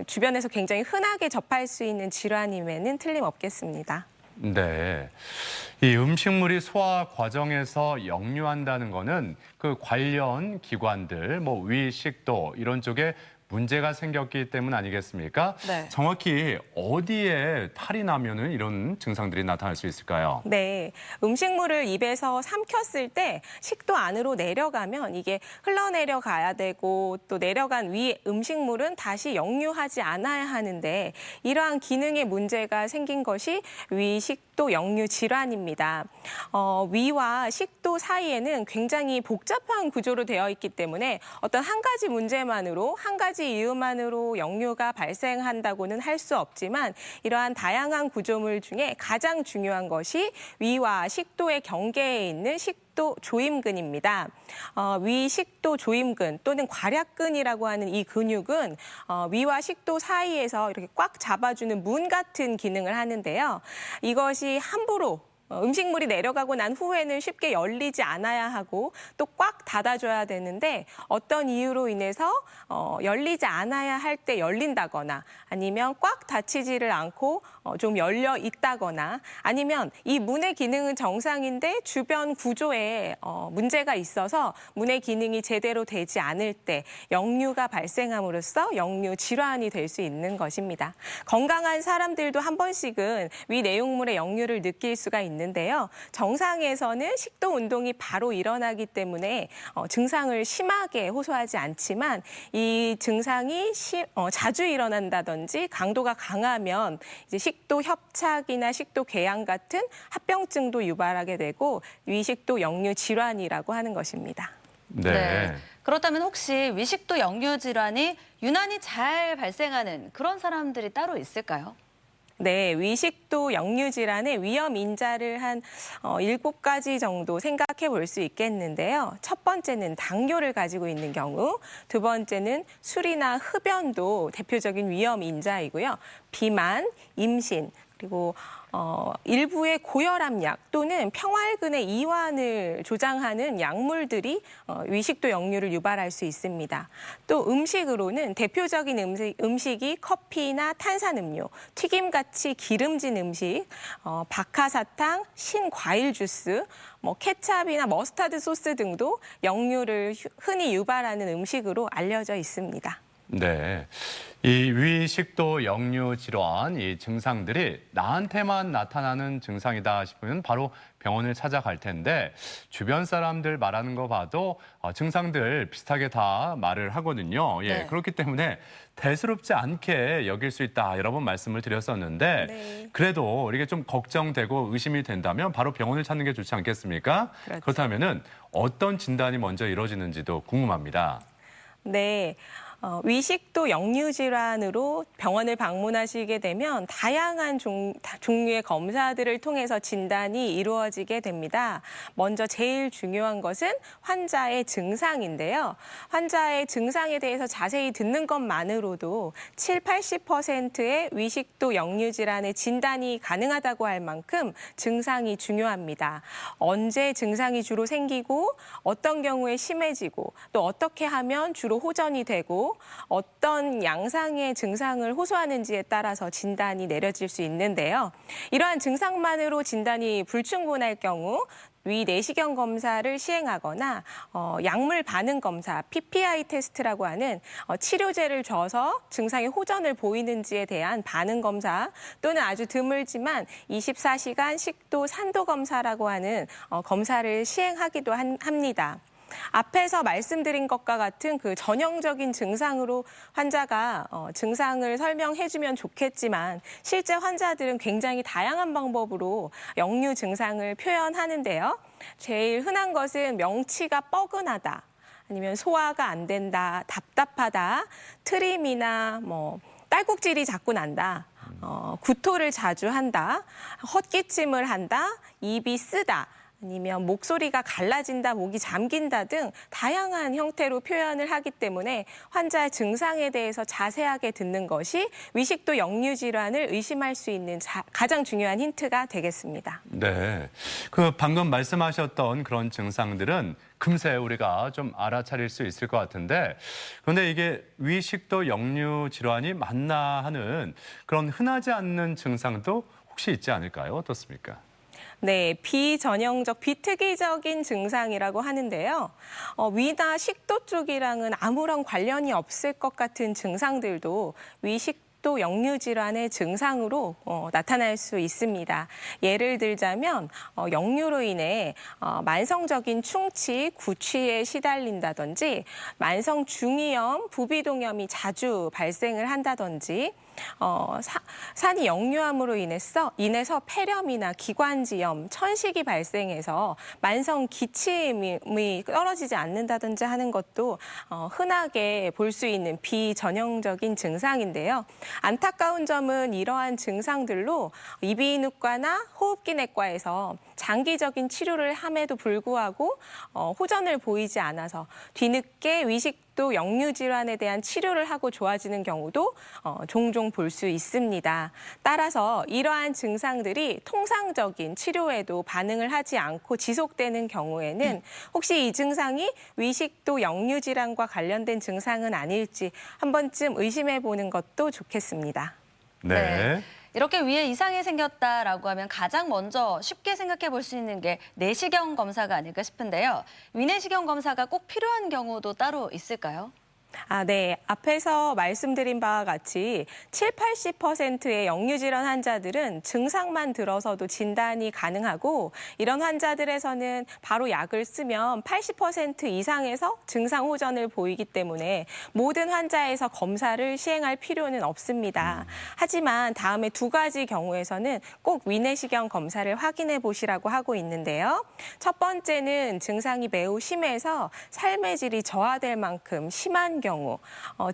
V: 주변에서 굉장히 흔하게 접할 수 있는 질환임에는 틀림없겠습니다.
A: 네. 이 음식물이 소화 과정에서 역류한다는 거는 그 관련 기관들, 뭐 위, 식도 이런 쪽에 문제가 생겼기 때문 아니겠습니까?
B: 네.
A: 정확히 어디에 탈이 나면은 이런 증상들이 나타날 수 있을까요?
V: 네, 음식물을 입에서 삼켰을 때 식도 안으로 내려가면 이게 흘러내려가야 되고 또 내려간 위 음식물은 다시 역류하지 않아야 하는데 이러한 기능에 문제가 생긴 것이 위식도 역류 질환입니다. 위와 식도 사이에는 굉장히 복잡한 구조로 되어 있기 때문에 어떤 한 가지 문제만으로 한 가지 이유만으로 역류가 발생한다고는 할 수 없지만 이러한 다양한 구조물 중에 가장 중요한 것이 위와 식도의 경계에 있는 식도 조임근입니다. 위식도 조임근 또는 괄약근이라고 하는 이 근육은 위와 식도 사이에서 이렇게 꽉 잡아주는 문 같은 기능을 하는데요. 이것이 함부로 음식물이 내려가고 난 후에는 쉽게 열리지 않아야 하고 또 꽉 닫아줘야 되는데 어떤 이유로 인해서 열리지 않아야 할 때 열린다거나 아니면 꽉 닫히지를 않고 좀 열려 있다거나 아니면 이 문의 기능은 정상인데 주변 구조에 문제가 있어서 문의 기능이 제대로 되지 않을 때 역류가 발생함으로써 역류 질환이 될 수 있는 것입니다. 건강한 사람들도 한 번씩은 위 내용물의 역류를 느낄 수가 있는데요. 정상에서는 식도 운동이 바로 일어나기 때문에 증상을 심하게 호소하지 않지만 이 증상이 자주 일어난다든지 강도가 강하면 이제 식도 협착이나 식도 궤양 같은 합병증도 유발하게 되고 위식도 역류 질환이라고 하는 것입니다.
A: 네.
B: 그렇다면 혹시 위식도 역류 질환이 유난히 잘 발생하는 그런 사람들이 따로 있을까요?
V: 네, 위식도 역류 질환의 위험 인자를 한 7가지 정도 생각해 볼 수 있겠는데요. 첫 번째는 당뇨를 가지고 있는 경우, 두 번째는 술이나 흡연도 대표적인 위험 인자이고요. 비만, 임신, 그리고 일부의 고혈압약 또는 평활근의 이완을 조장하는 약물들이 위식도 역류를 유발할 수 있습니다. 또 음식으로는 대표적인 음식이 커피나 탄산음료, 튀김같이 기름진 음식, 박하사탕, 신과일 주스, 케찹이나 머스타드 소스 등도 역류를 흔히 유발하는 음식으로 알려져 있습니다.
A: 네. 이 위식도 역류 질환, 이 증상들이 나한테만 나타나는 증상이다 싶으면 바로 병원을 찾아갈 텐데 주변 사람들 말하는 거 봐도 증상들 비슷하게 다 말을 하거든요. 예,
B: 네.
A: 그렇기 때문에 대수롭지 않게 여길 수 있다 여러 번 말씀을 드렸었는데
V: 네.
A: 그래도 이게 좀 걱정되고 의심이 된다면 바로 병원을 찾는 게 좋지 않겠습니까?
V: 그렇죠.
A: 그렇다면은 어떤 진단이 먼저 이루어지는지도 궁금합니다.
V: 네. 위식도 역류 질환으로 병원을 방문하시게 되면 다양한 종류의 검사들을 통해서 진단이 이루어지게 됩니다. 먼저 제일 중요한 것은 환자의 증상인데요. 환자의 증상에 대해서 자세히 듣는 것만으로도 70~80%의 위식도 역류 질환의 진단이 가능하다고 할 만큼 증상이 중요합니다. 언제 증상이 주로 생기고 어떤 경우에 심해지고 또 어떻게 하면 주로 호전이 되고 어떤 양상의 증상을 호소하는지에 따라서 진단이 내려질 수 있는데요. 이러한 증상만으로 진단이 불충분할 경우 위 내시경 검사를 시행하거나 약물 반응 검사, PPI 테스트라고 하는 치료제를 줘서 증상의 호전을 보이는지에 대한 반응 검사 또는 아주 드물지만 24시간 식도 산도 검사라고 하는 검사를 시행하기도 합니다. 앞에서 말씀드린 것과 같은 그 전형적인 증상으로 환자가 증상을 설명해주면 좋겠지만 실제 환자들은 굉장히 다양한 방법으로 역류 증상을 표현하는데요. 제일 흔한 것은 명치가 뻐근하다, 아니면 소화가 안 된다, 답답하다, 트림이나 딸꾹질이 자꾸 난다, 구토를 자주 한다, 헛기침을 한다, 입이 쓰다, 아니면 목소리가 갈라진다, 목이 잠긴다 등 다양한 형태로 표현을 하기 때문에 환자의 증상에 대해서 자세하게 듣는 것이 위식도 역류 질환을 의심할 수 있는 가장 중요한 힌트가 되겠습니다.
A: 네, 그 방금 말씀하셨던 그런 증상들은 금세 우리가 좀 알아차릴 수 있을 것 같은데 그런데 이게 위식도 역류 질환이 맞나 하는 그런 흔하지 않는 증상도 혹시 있지 않을까요? 어떻습니까?
V: 네, 비전형적, 비특이적인 증상이라고 하는데요. 위나 식도 쪽이랑은 아무런 관련이 없을 것 같은 증상들도 위식도 역류 질환의 증상으로 나타날 수 있습니다. 예를 들자면 역류로 인해 만성적인 충치, 구취에 시달린다든지 만성 중이염, 부비동염이 자주 발생을 한다든지 산이 역류함으로 인해서 폐렴이나 기관지염, 천식이 발생해서 만성 기침이 떨어지지 않는다든지 하는 것도 흔하게 볼 수 있는 비전형적인 증상인데요. 안타까운 점은 이러한 증상들로 이비인후과나 호흡기내과에서 장기적인 치료를 함에도 불구하고 호전을 보이지 않아서 뒤늦게 위식도 역류 질환에 대한 치료를 하고 좋아지는 경우도 종종 볼 수 있습니다. 따라서 이러한 증상들이 통상적인 치료에도 반응을 하지 않고 지속되는 경우에는 혹시 이 증상이 위식도 역류 질환과 관련된 증상은 아닐지 한 번쯤 의심해 보는 것도 좋겠습니다.
A: 네.
B: 이렇게 위에 이상이 생겼다라고 하면 가장 먼저 쉽게 생각해 볼 수 있는 게 내시경 검사가 아닐까 싶은데요. 위내시경 검사가 꼭 필요한 경우도 따로 있을까요?
V: 네. 앞에서 말씀드린 바와 같이 70~80%의 역류질환 환자들은 증상만 들어서도 진단이 가능하고 이런 환자들에서는 바로 약을 쓰면 80% 이상에서 증상 호전을 보이기 때문에 모든 환자에서 검사를 시행할 필요는 없습니다. 하지만 다음에 두 가지 경우에서는 꼭 위내시경 검사를 확인해 보시라고 하고 있는데요. 첫 번째는 증상이 매우 심해서 삶의 질이 저하될 만큼 심한 경우,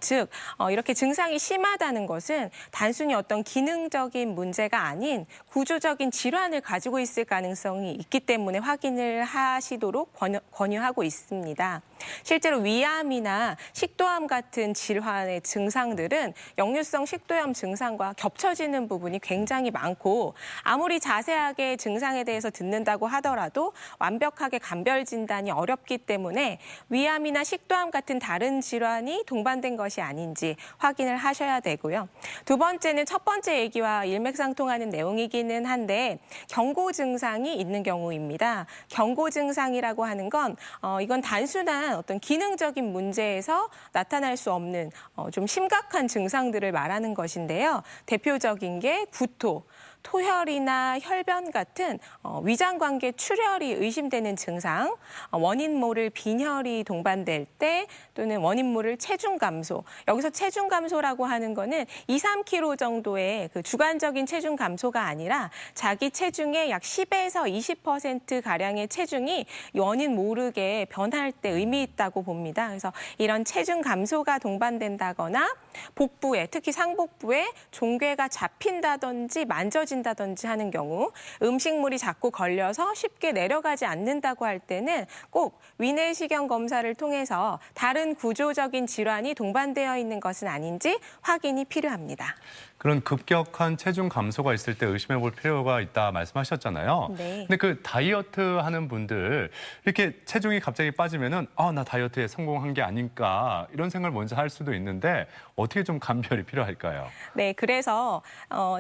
V: 즉 이렇게 증상이 심하다는 것은 단순히 어떤 기능적인 문제가 아닌 구조적인 질환을 가지고 있을 가능성이 있기 때문에 확인을 하시도록 권유하고 있습니다. 실제로 위암이나 식도암 같은 질환의 증상들은 역류성 식도염 증상과 겹쳐지는 부분이 굉장히 많고 아무리 자세하게 증상에 대해서 듣는다고 하더라도 완벽하게 감별 진단이 어렵기 때문에 위암이나 식도암 같은 다른 질환이 동반된 것이 아닌지 확인을 하셔야 되고요. 두 번째는 첫 번째 얘기와 일맥상통하는 내용이기는 한데 경고 증상이 있는 경우입니다. 경고 증상이라고 하는 건 이건 단순한 어떤 기능적인 문제에서 나타날 수 없는 좀 심각한 증상들을 말하는 것인데요. 대표적인 게 구토, 토혈이나 혈변 같은 위장관계 출혈이 의심되는 증상, 원인 모를 빈혈이 동반될 때 또는 원인 모를 체중 감소. 여기서 체중 감소라고 하는 거는 2~3kg 정도의 그 주관적인 체중 감소가 아니라 자기 체중의 약 10에서 20% 가량의 체중이 원인 모르게 변할 때 의미 있다고 봅니다. 그래서 이런 체중 감소가 동반된다거나 복부에, 특히 상복부에 종괴가 잡힌다든지 만져진다든지 하는 경우, 음식물이 자꾸 걸려서 쉽게 내려가지 않는다고 할 때는 꼭 위내시경 검사를 통해서 다른 구조적인 질환이 동반되어 있는 것은 아닌지 확인이 필요합니다.
A: 그런 급격한 체중 감소가 있을 때 의심해 볼 필요가 있다 말씀하셨잖아요.
V: 네.
A: 근데 그 다이어트 하는 분들 이렇게 체중이 갑자기 빠지면은 나 다이어트에 성공한 게 아닌가 이런 생각을 먼저 할 수도 있는데 어떻게 좀 감별이 필요할까요?
V: 네, 그래서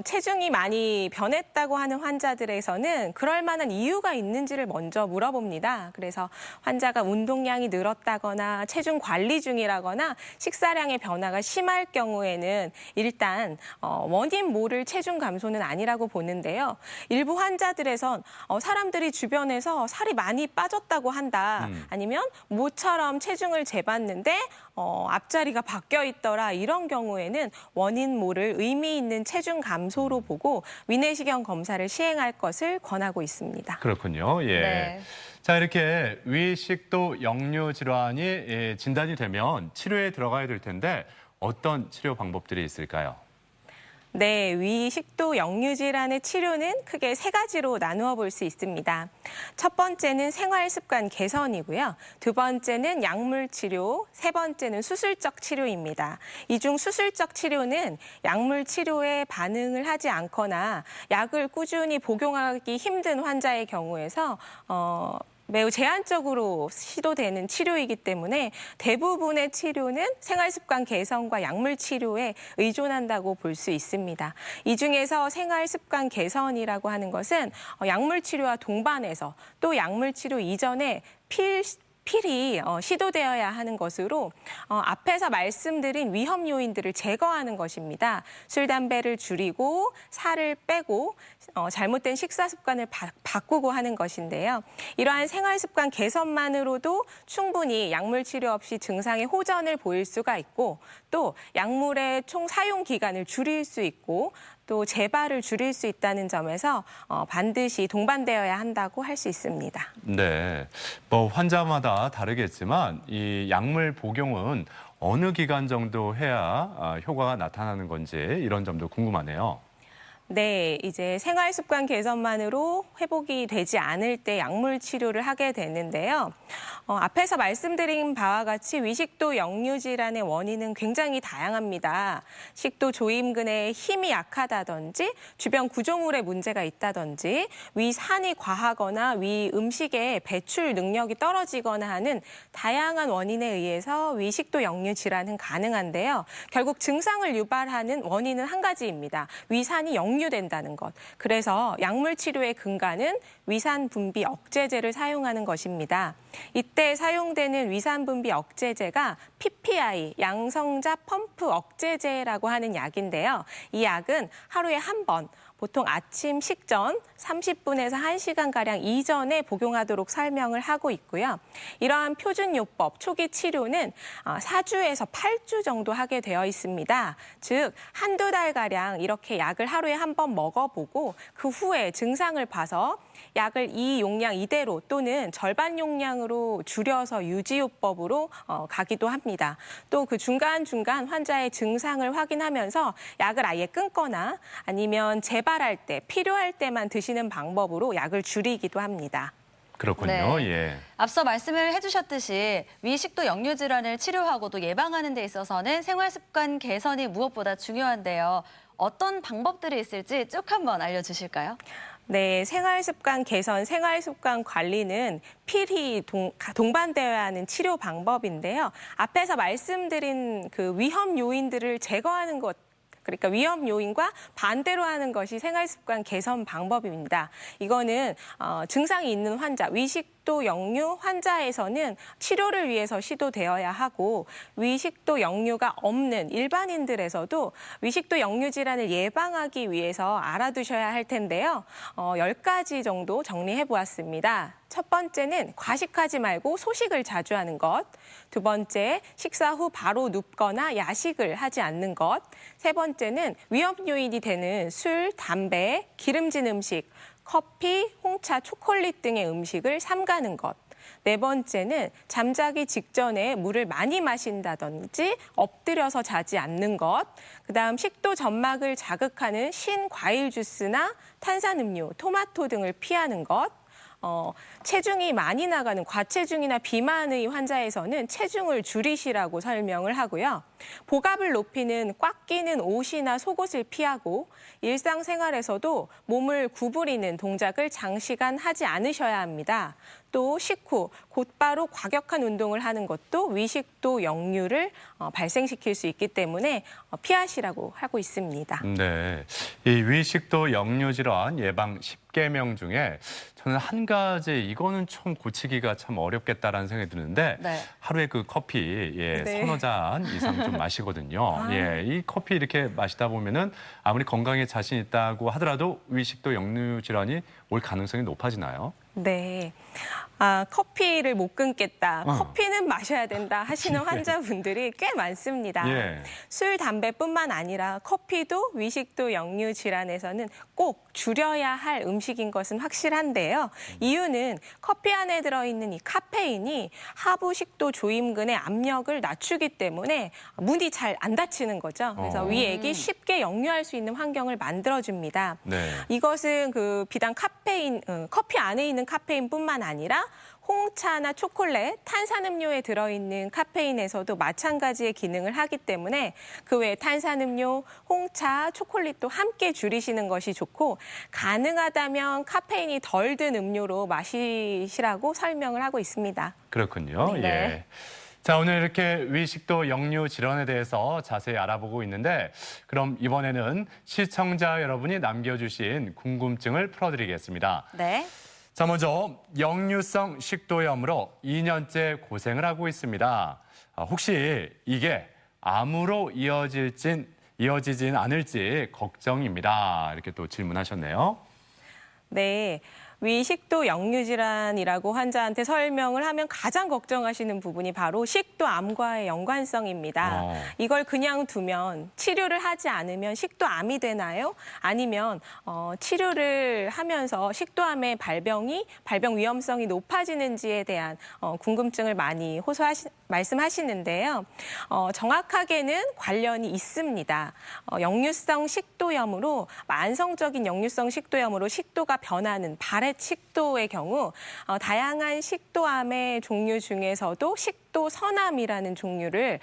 V: 체중이 많이 변했다고 하는 환자들에서는 그럴 만한 이유가 있는지를 먼저 물어봅니다. 그래서 환자가 운동량이 늘었다거나 체중 관리 중이라거나 식사량의 변화가 심할 경우에는 일단 원인 모를 체중 감소는 아니라고 보는데요. 일부 환자들에선 사람들이 주변에서 살이 많이 빠졌다고 한다. 아니면 모처럼 체중을 재봤는데 앞자리가 바뀌어 있더라. 이런 경우에는 원인 모를 의미 있는 체중 감소로 보고 위내시경 검사를 시행할 것을 권하고 있습니다.
A: 그렇군요. 예.
B: 네.
A: 자, 이렇게 위식도 역류 질환이 진단이 되면 치료에 들어가야 될 텐데 어떤 치료 방법들이 있을까요?
V: 네, 위식도 역류 질환의 치료는 크게 세 가지로 나누어 볼 수 있습니다. 첫 번째는 생활 습관 개선이고요. 두 번째는 약물 치료, 세 번째는 수술적 치료입니다. 이 중 수술적 치료는 약물 치료에 반응을 하지 않거나 약을 꾸준히 복용하기 힘든 환자의 경우에서 매우 제한적으로 시도되는 치료이기 때문에 대부분의 치료는 생활습관 개선과 약물 치료에 의존한다고 볼 수 있습니다. 이 중에서 생활습관 개선이라고 하는 것은 약물 치료와 동반해서 또 약물 치료 이전에 필히 시도되어야 하는 것으로 앞에서 말씀드린 위험 요인들을 제거하는 것입니다. 술, 담배를 줄이고 살을 빼고 잘못된 식사 습관을 바꾸고 하는 것인데요. 이러한 생활 습관 개선만으로도 충분히 약물 치료 없이 증상의 호전을 보일 수가 있고 또 약물의 총 사용 기간을 줄일 수 있고 또 재발을 줄일 수 있다는 점에서 반드시 동반되어야 한다고 할 수 있습니다.
A: 네, 뭐 환자마다 다르겠지만 이 약물 복용은 어느 기간 정도 해야 효과가 나타나는 건지 이런 점도 궁금하네요.
V: 네, 이제 생활 습관 개선만으로 회복이 되지 않을 때 약물 치료를 하게 되는데요. 앞에서 말씀드린 바와 같이 위식도 역류 질환의 원인은 굉장히 다양합니다. 식도 조임근의 힘이 약하다든지 주변 구조물에 문제가 있다든지 위산이 과하거나 위 음식의 배출 능력이 떨어지거나 하는 다양한 원인에 의해서 위식도 역류 질환은 가능한데요. 결국 증상을 유발하는 원인은 한 가지입니다. 위산이 역류된다는 것. 그래서 약물 치료의 근간은 위산 분비 억제제를 사용하는 것입니다. 이때 사용되는 위산 분비 억제제가 PPI, 양성자 펌프 억제제라고 하는 약인데요. 이 약은 하루에 한 번, 보통 아침 식전 30분에서 1시간가량 이전에 복용하도록 설명을 하고 있고요. 이러한 표준요법 초기 치료는 4주에서 8주 정도 하게 되어 있습니다. 즉, 한두 달가량 이렇게 약을 하루에 한 번 먹어보고 그 후에 증상을 봐서 약을 이 용량 이대로 또는 절반 용량으로 줄여서 유지요법으로 가기도 합니다. 또 그 중간중간 환자의 증상을 확인하면서 약을 아예 끊거나 아니면 재발할 때, 필요할 때만 드시는 방법으로 약을 줄이기도 합니다.
A: 그렇군요.
B: 네.
A: 예.
B: 앞서 말씀을 해주셨듯이 위식도 역류 질환을 치료하고 또 예방하는 데 있어서는 생활습관 개선이 무엇보다 중요한데요. 어떤 방법들이 있을지 쭉 한번 알려주실까요?
V: 네, 생활습관 개선, 생활습관 관리는 필히 동반되어야 하는 치료 방법인데요. 앞에서 말씀드린 그 위험 요인들을 제거하는 것, 그러니까 위험 요인과 반대로 하는 것이 생활습관 개선 방법입니다. 이거는 증상이 있는 환자, 위식도 역류 환자에서는 치료를 위해서 시도되어야 하고 위식도 역류가 없는 일반인들에서도 위식도 역류 질환을 예방하기 위해서 알아두셔야 할 텐데요. 10가지 정도 정리해 보았습니다. 첫 번째는 과식하지 말고 소식을 자주 하는 것. 두 번째, 식사 후 바로 눕거나 야식을 하지 않는 것. 세 번째는 위험 요인이 되는 술, 담배, 기름진 음식, 커피, 홍차, 초콜릿 등의 음식을 삼가는 것. 네 번째는 잠자기 직전에 물을 많이 마신다든지 엎드려서 자지 않는 것. 그다음 식도 점막을 자극하는 신과일 주스나 탄산음료, 토마토 등을 피하는 것. 체중이 많이 나가는 과체중이나 비만의 환자에서는 체중을 줄이시라고 설명을 하고요. 복압을 높이는 꽉 끼는 옷이나 속옷을 피하고 일상생활에서도 몸을 구부리는 동작을 장시간 하지 않으셔야 합니다. 또 식후 곧바로 과격한 운동을 하는 것도 위식도 역류를 발생시킬 수 있기 때문에 피하시라고 하고 있습니다.
A: 네, 이 위식도 역류 질환 예방 10계명 중에 저는 한 가지 이거는 좀 고치기가 참 어렵겠다라는 생각이 드는데
B: 네.
A: 하루에 그 커피
V: 네.
A: 서너 잔 이상 좀 마시거든요. 예, 이 커피 이렇게 마시다 보면은 아무리 건강에 자신 있다고 하더라도 위식도 역류 질환이 올 가능성이 높아지나요?
V: 네. 커피를 못 끊겠다. 커피는 마셔야 된다 하시는 환자분들이 꽤 많습니다.
A: 예.
V: 술, 담배뿐만 아니라 커피도 위식도 역류 질환에서는 꼭 줄여야 할 음식인 것은 확실한데요. 이유는 커피 안에 들어있는 이 카페인이 하부 식도 조임근의 압력을 낮추기 때문에 문이 잘 안 닫히는 거죠. 그래서 위액이 쉽게 역류할 수 있는 환경을 만들어줍니다.
A: 네.
V: 이것은 그 비단 카페인, 커피 안에 있는 카페인뿐만 아니라 홍차나 초콜릿, 탄산음료에 들어있는 카페인에서도 마찬가지의 기능을 하기 때문에 그 외에 탄산음료, 홍차, 초콜릿도 함께 줄이시는 것이 좋고 가능하다면 카페인이 덜 든 음료로 마시라고 설명을 하고 있습니다.
A: 그렇군요.
V: 네.
A: 예. 자, 오늘 이렇게 위식도 역류 질환에 대해서 자세히 알아보고 있는데 그럼 이번에는 시청자 여러분이 남겨주신 궁금증을 풀어드리겠습니다.
B: 네.
A: 자, 먼저 역류성 식도염으로 2년째 고생을 하고 있습니다. 혹시 이게 암으로 이어지진 않을지 걱정입니다. 이렇게 또 질문하셨네요.
V: 네. 위식도 역류질환이라고 환자한테 설명을 하면 가장 걱정하시는 부분이 바로 식도암과의 연관성입니다. 이걸 그냥 두면 치료를 하지 않으면 식도암이 되나요? 아니면 치료를 하면서 식도암의 발병 위험성이 높아지는지에 대한 궁금증을 많이 말씀하시는데요. 정확하게는 관련이 있습니다. 역류성 식도염으로 만성적인 역류성 식도염으로 식도가 변하는 발해 식도의 경우 다양한 식도암의 종류 중에서도 식도선암이라는 종류를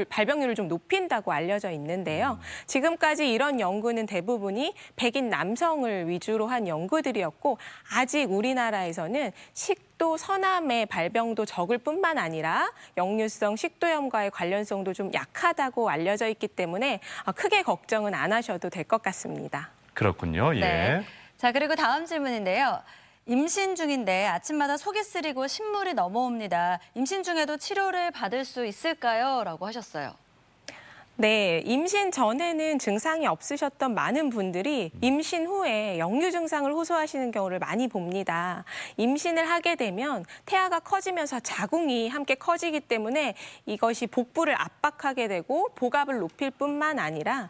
V: 발병률을 좀 높인다고 알려져 있는데요. 지금까지 이런 연구는 대부분이 백인 남성을 위주로 한 연구들이었고 아직 우리나라에서는 식도선암의 발병도 적을 뿐만 아니라 역류성 식도염과의 관련성도 좀 약하다고 알려져 있기 때문에 크게 걱정은 안 하셔도 될 것 같습니다.
A: 그렇군요. 예.
B: 네. 자, 그리고 다음 질문인데요. 임신 중인데 아침마다 속이 쓰리고 신물이 넘어옵니다. 임신 중에도 치료를 받을 수 있을까요? 라고 하셨어요.
V: 네, 임신 전에는 증상이 없으셨던 많은 분들이 임신 후에 역류 증상을 호소하시는 경우를 많이 봅니다. 임신을 하게 되면 태아가 커지면서 자궁이 함께 커지기 때문에 이것이 복부를 압박하게 되고 복압을 높일 뿐만 아니라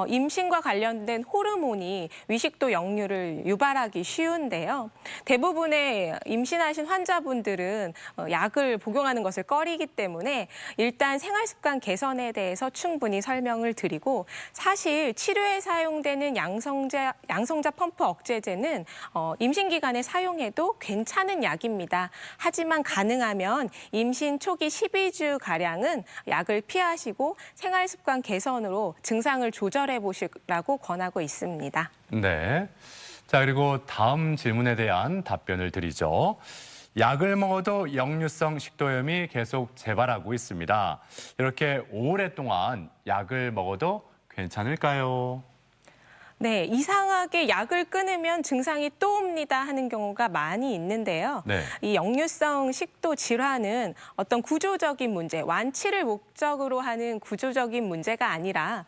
V: 임신과 관련된 호르몬이 위식도 역류를 유발하기 쉬운데요. 대부분의 임신하신 환자분들은 약을 복용하는 것을 꺼리기 때문에 일단 생활습관 개선에 대해서 충분히 설명을 드리고 사실 치료에 사용되는 양성자 펌프 억제제는 임신 기간에 사용해도 괜찮은 약입니다. 하지만 가능하면 임신 초기 12주가량은 약을 피하시고 생활습관 개선으로 증상을 조절해 보시라고 권하고 있습니다.
A: 네. 자, 그리고 다음 질문에 대한 답변을 드리죠. 약을 먹어도 역류성 식도염이 계속 재발하고 있습니다. 이렇게 오랫동안 약을 먹어도 괜찮을까요?
V: 네, 이상하게 약을 끊으면 증상이 또 옵니다 하는 경우가 많이 있는데요.
A: 네.
V: 이 역류성 식도 질환은 어떤 구조적인 문제, 완치를 목적으로 하는 구조적인 문제가 아니라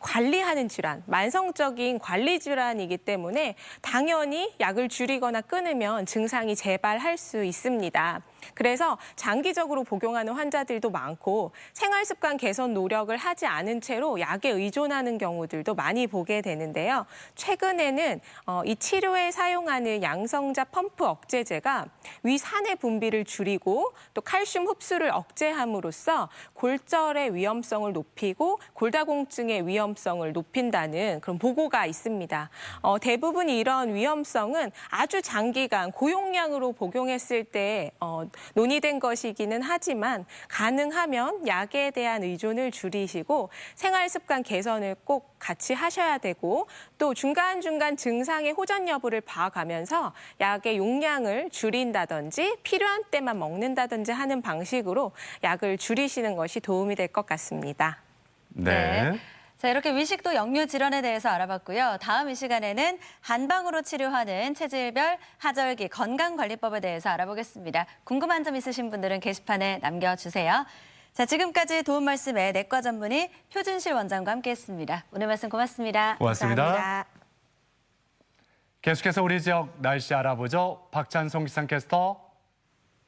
V: 관리하는 질환, 만성적인 관리 질환이기 때문에 당연히 약을 줄이거나 끊으면 증상이 재발할 수 있습니다. 그래서 장기적으로 복용하는 환자들도 많고 생활습관 개선 노력을 하지 않은 채로 약에 의존하는 경우들도 많이 보게 되는데요. 최근에는 이 치료에 사용하는 양성자 펌프 억제제가 위산의 분비를 줄이고 또 칼슘 흡수를 억제함으로써 골절의 위험성을 높이고 골다공증의 위험성을 높인다는 그런 보고가 있습니다. 대부분 이런 위험성은 아주 장기간 고용량으로 복용했을 때 논의된 것이기는 하지만 가능하면 약에 대한 의존을 줄이시고 생활습관 개선을 꼭 같이 하셔야 되고 또 중간중간 증상의 호전 여부를 봐가면서 약의 용량을 줄인다든지 필요한 때만 먹는다든지 하는 방식으로 약을 줄이시는 것이 도움이 될 것 같습니다.
A: 네.
B: 자, 이렇게 위식도 역류 질환에 대해서 알아봤고요. 다음 이 시간에는 한방으로 치료하는 체질별 하절기 건강관리법에 대해서 알아보겠습니다. 궁금한 점 있으신 분들은 게시판에 남겨주세요. 자, 지금까지 도움 말씀에 내과 전문의 표준실 원장과 함께했습니다. 오늘 말씀 고맙습니다.
A: 고맙습니다.
V: 감사합니다.
A: 계속해서 우리 지역 날씨 알아보죠. 박찬송 기상캐스터.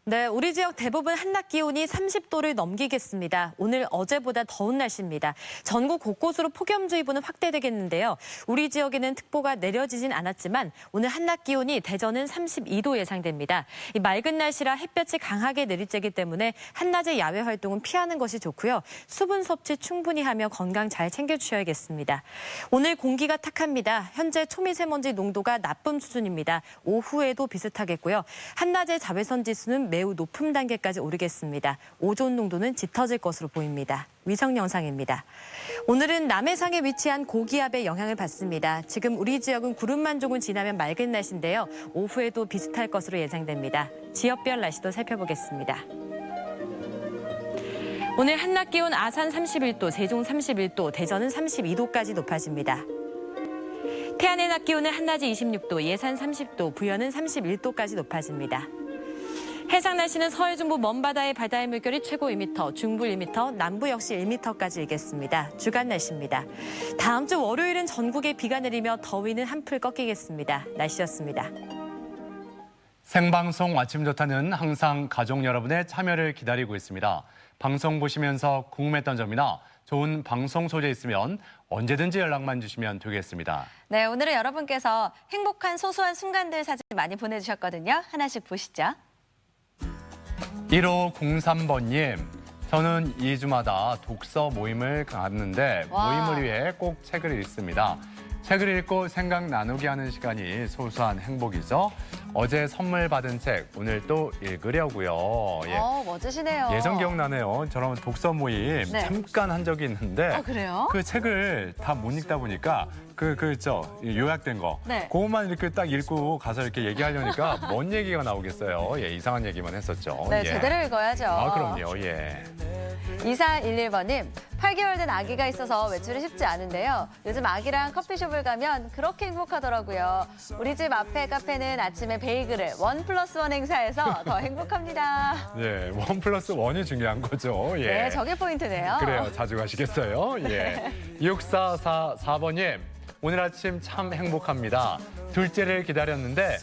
C: 네, 우리 지역 대부분 한낮 기온이 30도를 넘기겠습니다. 오늘 어제보다 더운 날씨입니다. 전국 곳곳으로 폭염주의보는 확대되겠는데요. 우리 지역에는 특보가 내려지진 않았지만 오늘 한낮 기온이 대전은 32도 예상됩니다. 이 맑은 날씨라 햇볕이 강하게 내리쬐기 때문에 한낮의 야외 활동은 피하는 것이 좋고요. 수분 섭취 충분히 하며 건강 잘 챙겨주셔야겠습니다. 오늘 공기가 탁합니다. 현재 초미세먼지 농도가 나쁨 수준입니다. 오후에도 비슷하겠고요. 한낮의 자외선 지수는 매우 높은 단계까지 오르겠습니다. 오존 농도는 짙어질 것으로 보입니다. 위성 영상입니다. 오늘은 남해상에 위치한 고기압의 영향을 받습니다. 지금 우리 지역은 구름만 조금 지나면 맑은 날씨인데요. 오후에도 비슷할 것으로 예상됩니다. 지역별 날씨도 살펴보겠습니다. 오늘 한낮 기온 아산 31도, 세종 31도, 대전은 32도까지 높아집니다. 태안의 낮 기온은 한낮이 26도, 예산 30도, 부여는 31도까지 높아집니다. 해상 날씨는 서해 중부 먼바다의 바다의 물결이 최고 1m, 중부 1m, 남부 역시 1m까지 일겠습니다. 주간 날씨입니다. 다음 주 월요일은 전국에 비가 내리며 더위는 한풀 꺾이겠습니다. 날씨였습니다.
A: 생방송 아침 좋다는 항상 가족 여러분의 참여를 기다리고 있습니다. 방송 보시면서 궁금했던 점이나 좋은 방송 소재 있으면 언제든지 연락만 주시면 되겠습니다.
B: 네, 오늘은 여러분께서 행복한 소소한 순간들 사진 많이 보내주셨거든요. 하나씩 보시죠.
A: 1503번님, 저는 2주마다 독서 모임을 갖는데
B: 와.
A: 모임을 위해 꼭 책을 읽습니다. 책을 읽고 생각 나누게 하는 시간이 소소한 행복이죠. 어제 선물 받은 책 오늘 또 읽으려고요. 예.
B: 멋지시네요.
A: 예전 기억나네요. 저런 독서 모임
B: 네.
A: 잠깐 한 적이 있는데
B: 그래요?
A: 그 책을 다 못 읽다 보니까 요약된 거
B: 네.
A: 그것만 이렇게 딱 읽고 가서 이렇게 얘기하려니까 뭔 얘기가 나오겠어요. 예, 이상한 얘기만 했었죠.
B: 네,
A: 예.
B: 제대로 읽어야죠.
A: 아, 그럼요. 예.
B: 2411번님, 8개월 된 아기가 있어서 외출이 쉽지 않은데요. 요즘 아기랑 커피숍을 가면 그렇게 행복하더라고요. 우리 집 앞에 카페는 아침에 베이글을 1+1 행사해서 더 행복합니다.
A: 예, 1+1이 중요한 거죠. 예.
B: 네, 저게 포인트네요.
A: 그래요. 자주 가시겠어요? 예. 6444번님, 오늘 아침 참 행복합니다. 둘째를 기다렸는데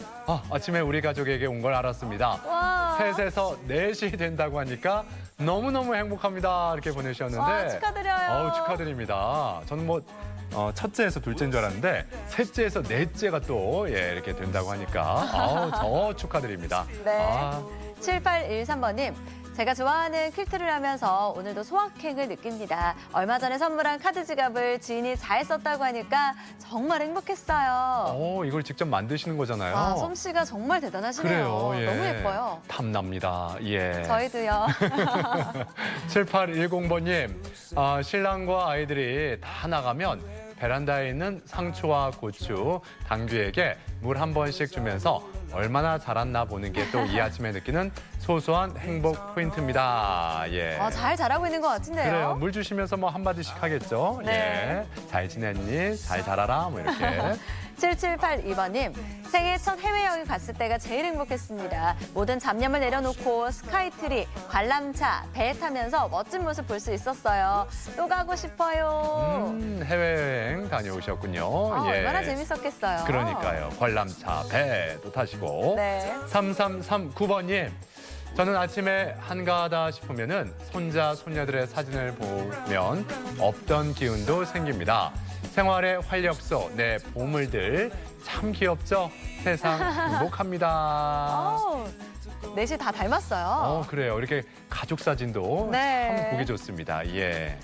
A: 아침에 우리 가족에게 온 걸 알았습니다.
B: 와.
A: 셋에서 넷이 된다고 하니까 너무너무 행복합니다. 이렇게 보내주셨는데.
B: 와, 축하드려요.
A: 축하드립니다. 저는 첫째에서 둘째인 줄 알았는데 셋째에서 넷째가 또 이렇게 된다고 하니까 더 축하드립니다.
B: 네. 7813번님. 제가 좋아하는 퀼트를 하면서 오늘도 소확행을 느낍니다. 얼마 전에 선물한 카드 지갑을 지인이 잘 썼다고 하니까 정말 행복했어요.
A: 이걸 직접 만드시는 거잖아요.
B: 솜씨가 정말 대단하시네요.
A: 그래요. 예.
B: 너무 예뻐요.
A: 탐납니다. 예.
B: 저희도요.
A: 7810번님, 신랑과 아이들이 다 나가면 베란다에 있는 상추와 고추, 당귀에게 물 한 번씩 주면서 얼마나 자랐나 보는 게 또 이 아침에 느끼는 소소한 행복 포인트입니다. 예.
B: 잘 자라고 있는 것 같은데요.
A: 그래요. 물 주시면서 한마디씩 하겠죠.
B: 네.
A: 예. 잘 지냈니? 잘 자라라. 이렇게.
B: 7782번님, 생애 첫 해외여행 갔을 때가 제일 행복했습니다. 모든 잡념을 내려놓고 스카이트리, 관람차, 배 타면서 멋진 모습 볼 수 있었어요. 또 가고 싶어요.
A: 해외여행 다녀오셨군요. 예.
B: 얼마나 재밌었겠어요.
A: 그러니까요. 관람차, 배도 타시고.
B: 네.
A: 3339번님. 저는 아침에 한가하다 싶으면은 손자, 손녀들의 사진을 보면 없던 기운도 생깁니다. 생활의 활력소, 내 보물들 참 귀엽죠? 세상 행복합니다.
B: 넷이 다 닮았어요.
A: 그래요. 이렇게 가족 사진도
B: 네.
A: 참 보기 좋습니다. 예.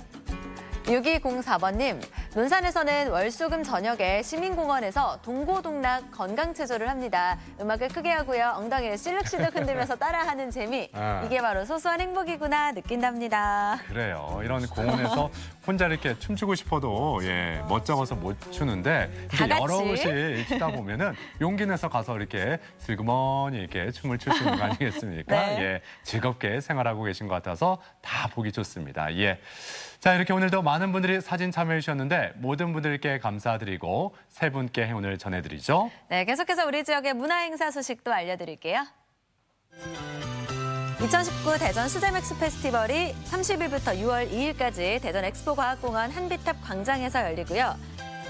B: 6204번님, 논산에서는 월수금 저녁에 시민공원에서 동고동락 건강체조를 합니다. 음악을 크게 하고요. 엉덩이를 실룩실룩 흔들면서 따라하는 재미. 이게 바로 소소한 행복이구나 느낀답니다.
A: 그래요. 이런 공원에서 혼자 이렇게 춤추고 싶어도 멋쩍어서 못 추는데 이렇게 여럿이 추다 보면은 용기 내서 가서 이렇게 슬그머니 이렇게 춤을 출 수 있는 거 아니겠습니까?
B: 네.
A: 예, 즐겁게 생활하고 계신 것 같아서 다 보기 좋습니다. 예. 자, 이렇게 오늘도 많은 분들이 사진 참여해 주셨는데 모든 분들께 감사드리고 세 분께 행운을 전해드리죠.
B: 네, 계속해서 우리 지역의 문화행사 소식도 알려드릴게요. 2019 대전 수제맥스 페스티벌이 30일부터 6월 2일까지 대전 엑스포과학공원 한비탑 광장에서 열리고요.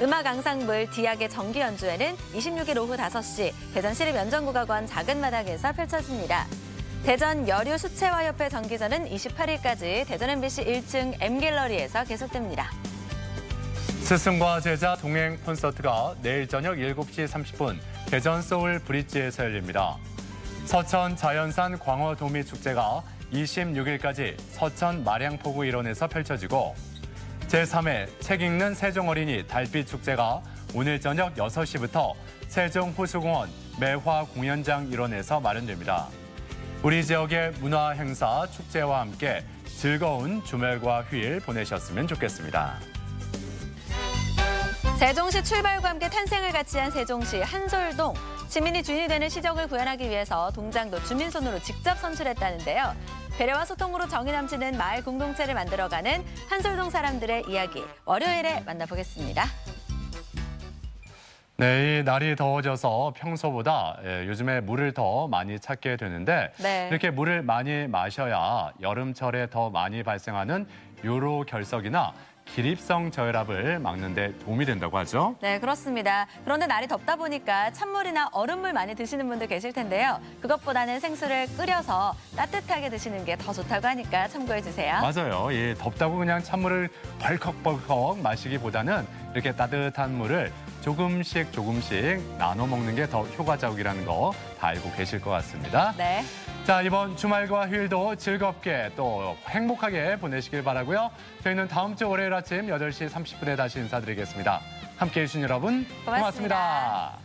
B: 음악 앙상블 디악의 정기 연주회는 26일 오후 5시 대전 시립연정국악원 작은 마당에서 펼쳐집니다. 대전 여류수채화협회 정기전은 28일까지 대전 MBC 1층 M갤러리에서 계속됩니다.
A: 스승과 제자 동행 콘서트가 내일 저녁 7시 30분 대전 소울 브릿지에서 열립니다. 서천 자연산 광어도미 축제가 26일까지 서천 마량포구 일원에서 펼쳐지고 제3회 책 읽는 세종어린이 달빛 축제가 오늘 저녁 6시부터 세종호수공원 매화 공연장 일원에서 마련됩니다. 우리 지역의 문화 행사 축제와 함께 즐거운 주말과 휴일 보내셨으면 좋겠습니다.
B: 세종시 출발과 함께 탄생을 같이 한 세종시 한솔동. 시민이 주인이 되는 시정을 구현하기 위해서 동장도 주민 손으로 직접 선출했다는데요. 배려와 소통으로 정이 넘치는 마을 공동체를 만들어가는 한솔동 사람들의 이야기. 월요일에 만나보겠습니다.
A: 네, 이 날이 더워져서 평소보다 요즘에 물을 더 많이 찾게 되는데
B: 네.
A: 이렇게 물을 많이 마셔야 여름철에 더 많이 발생하는 요로결석이나 기립성 저혈압을 막는 데 도움이 된다고 하죠.
B: 네, 그렇습니다. 그런데 날이 덥다 보니까 찬물이나 얼음물 많이 드시는 분들 계실 텐데요. 그것보다는 생수를 끓여서 따뜻하게 드시는 게 더 좋다고 하니까 참고해 주세요.
A: 맞아요. 예, 덥다고 그냥 찬물을 벌컥벌컥 마시기보다는 이렇게 따뜻한 물을 조금씩 나눠 먹는 게 더 효과적이라는 거 다 알고 계실 것 같습니다.
B: 네.
A: 자, 이번 주말과 휴일도 즐겁게 또 행복하게 보내시길 바라고요. 저희는 다음 주 월요일 아침 8시 30분에 다시 인사드리겠습니다. 함께해 주신 여러분 고맙습니다.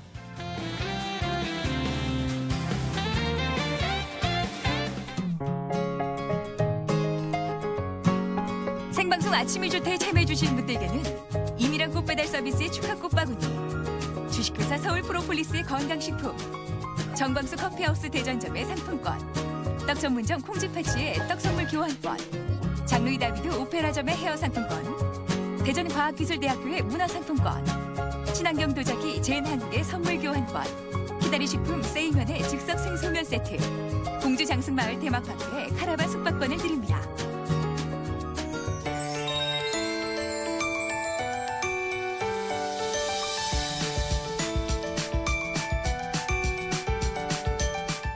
F: 생방송 아침을 좋다에 참여해주신 분들께는 이미랑 꽃배달 서비스의 축하 꽃바구니, 주식회사 서울 프로폴리스의 건강식품, 정광수 커피하우스 대전점의 상품권, 떡 전문점 콩쥐파치의 떡 선물 교환권, 장르이 다비드 오페라점의 헤어 상품권, 대전과학기술대학교의 문화상품권, 친환경 도자기 젠한국의 선물 교환권, 기다리식품 세이면의 즉석 생소면 세트, 공주 장승마을 테마파크의 카라반 숙박권을 드립니다.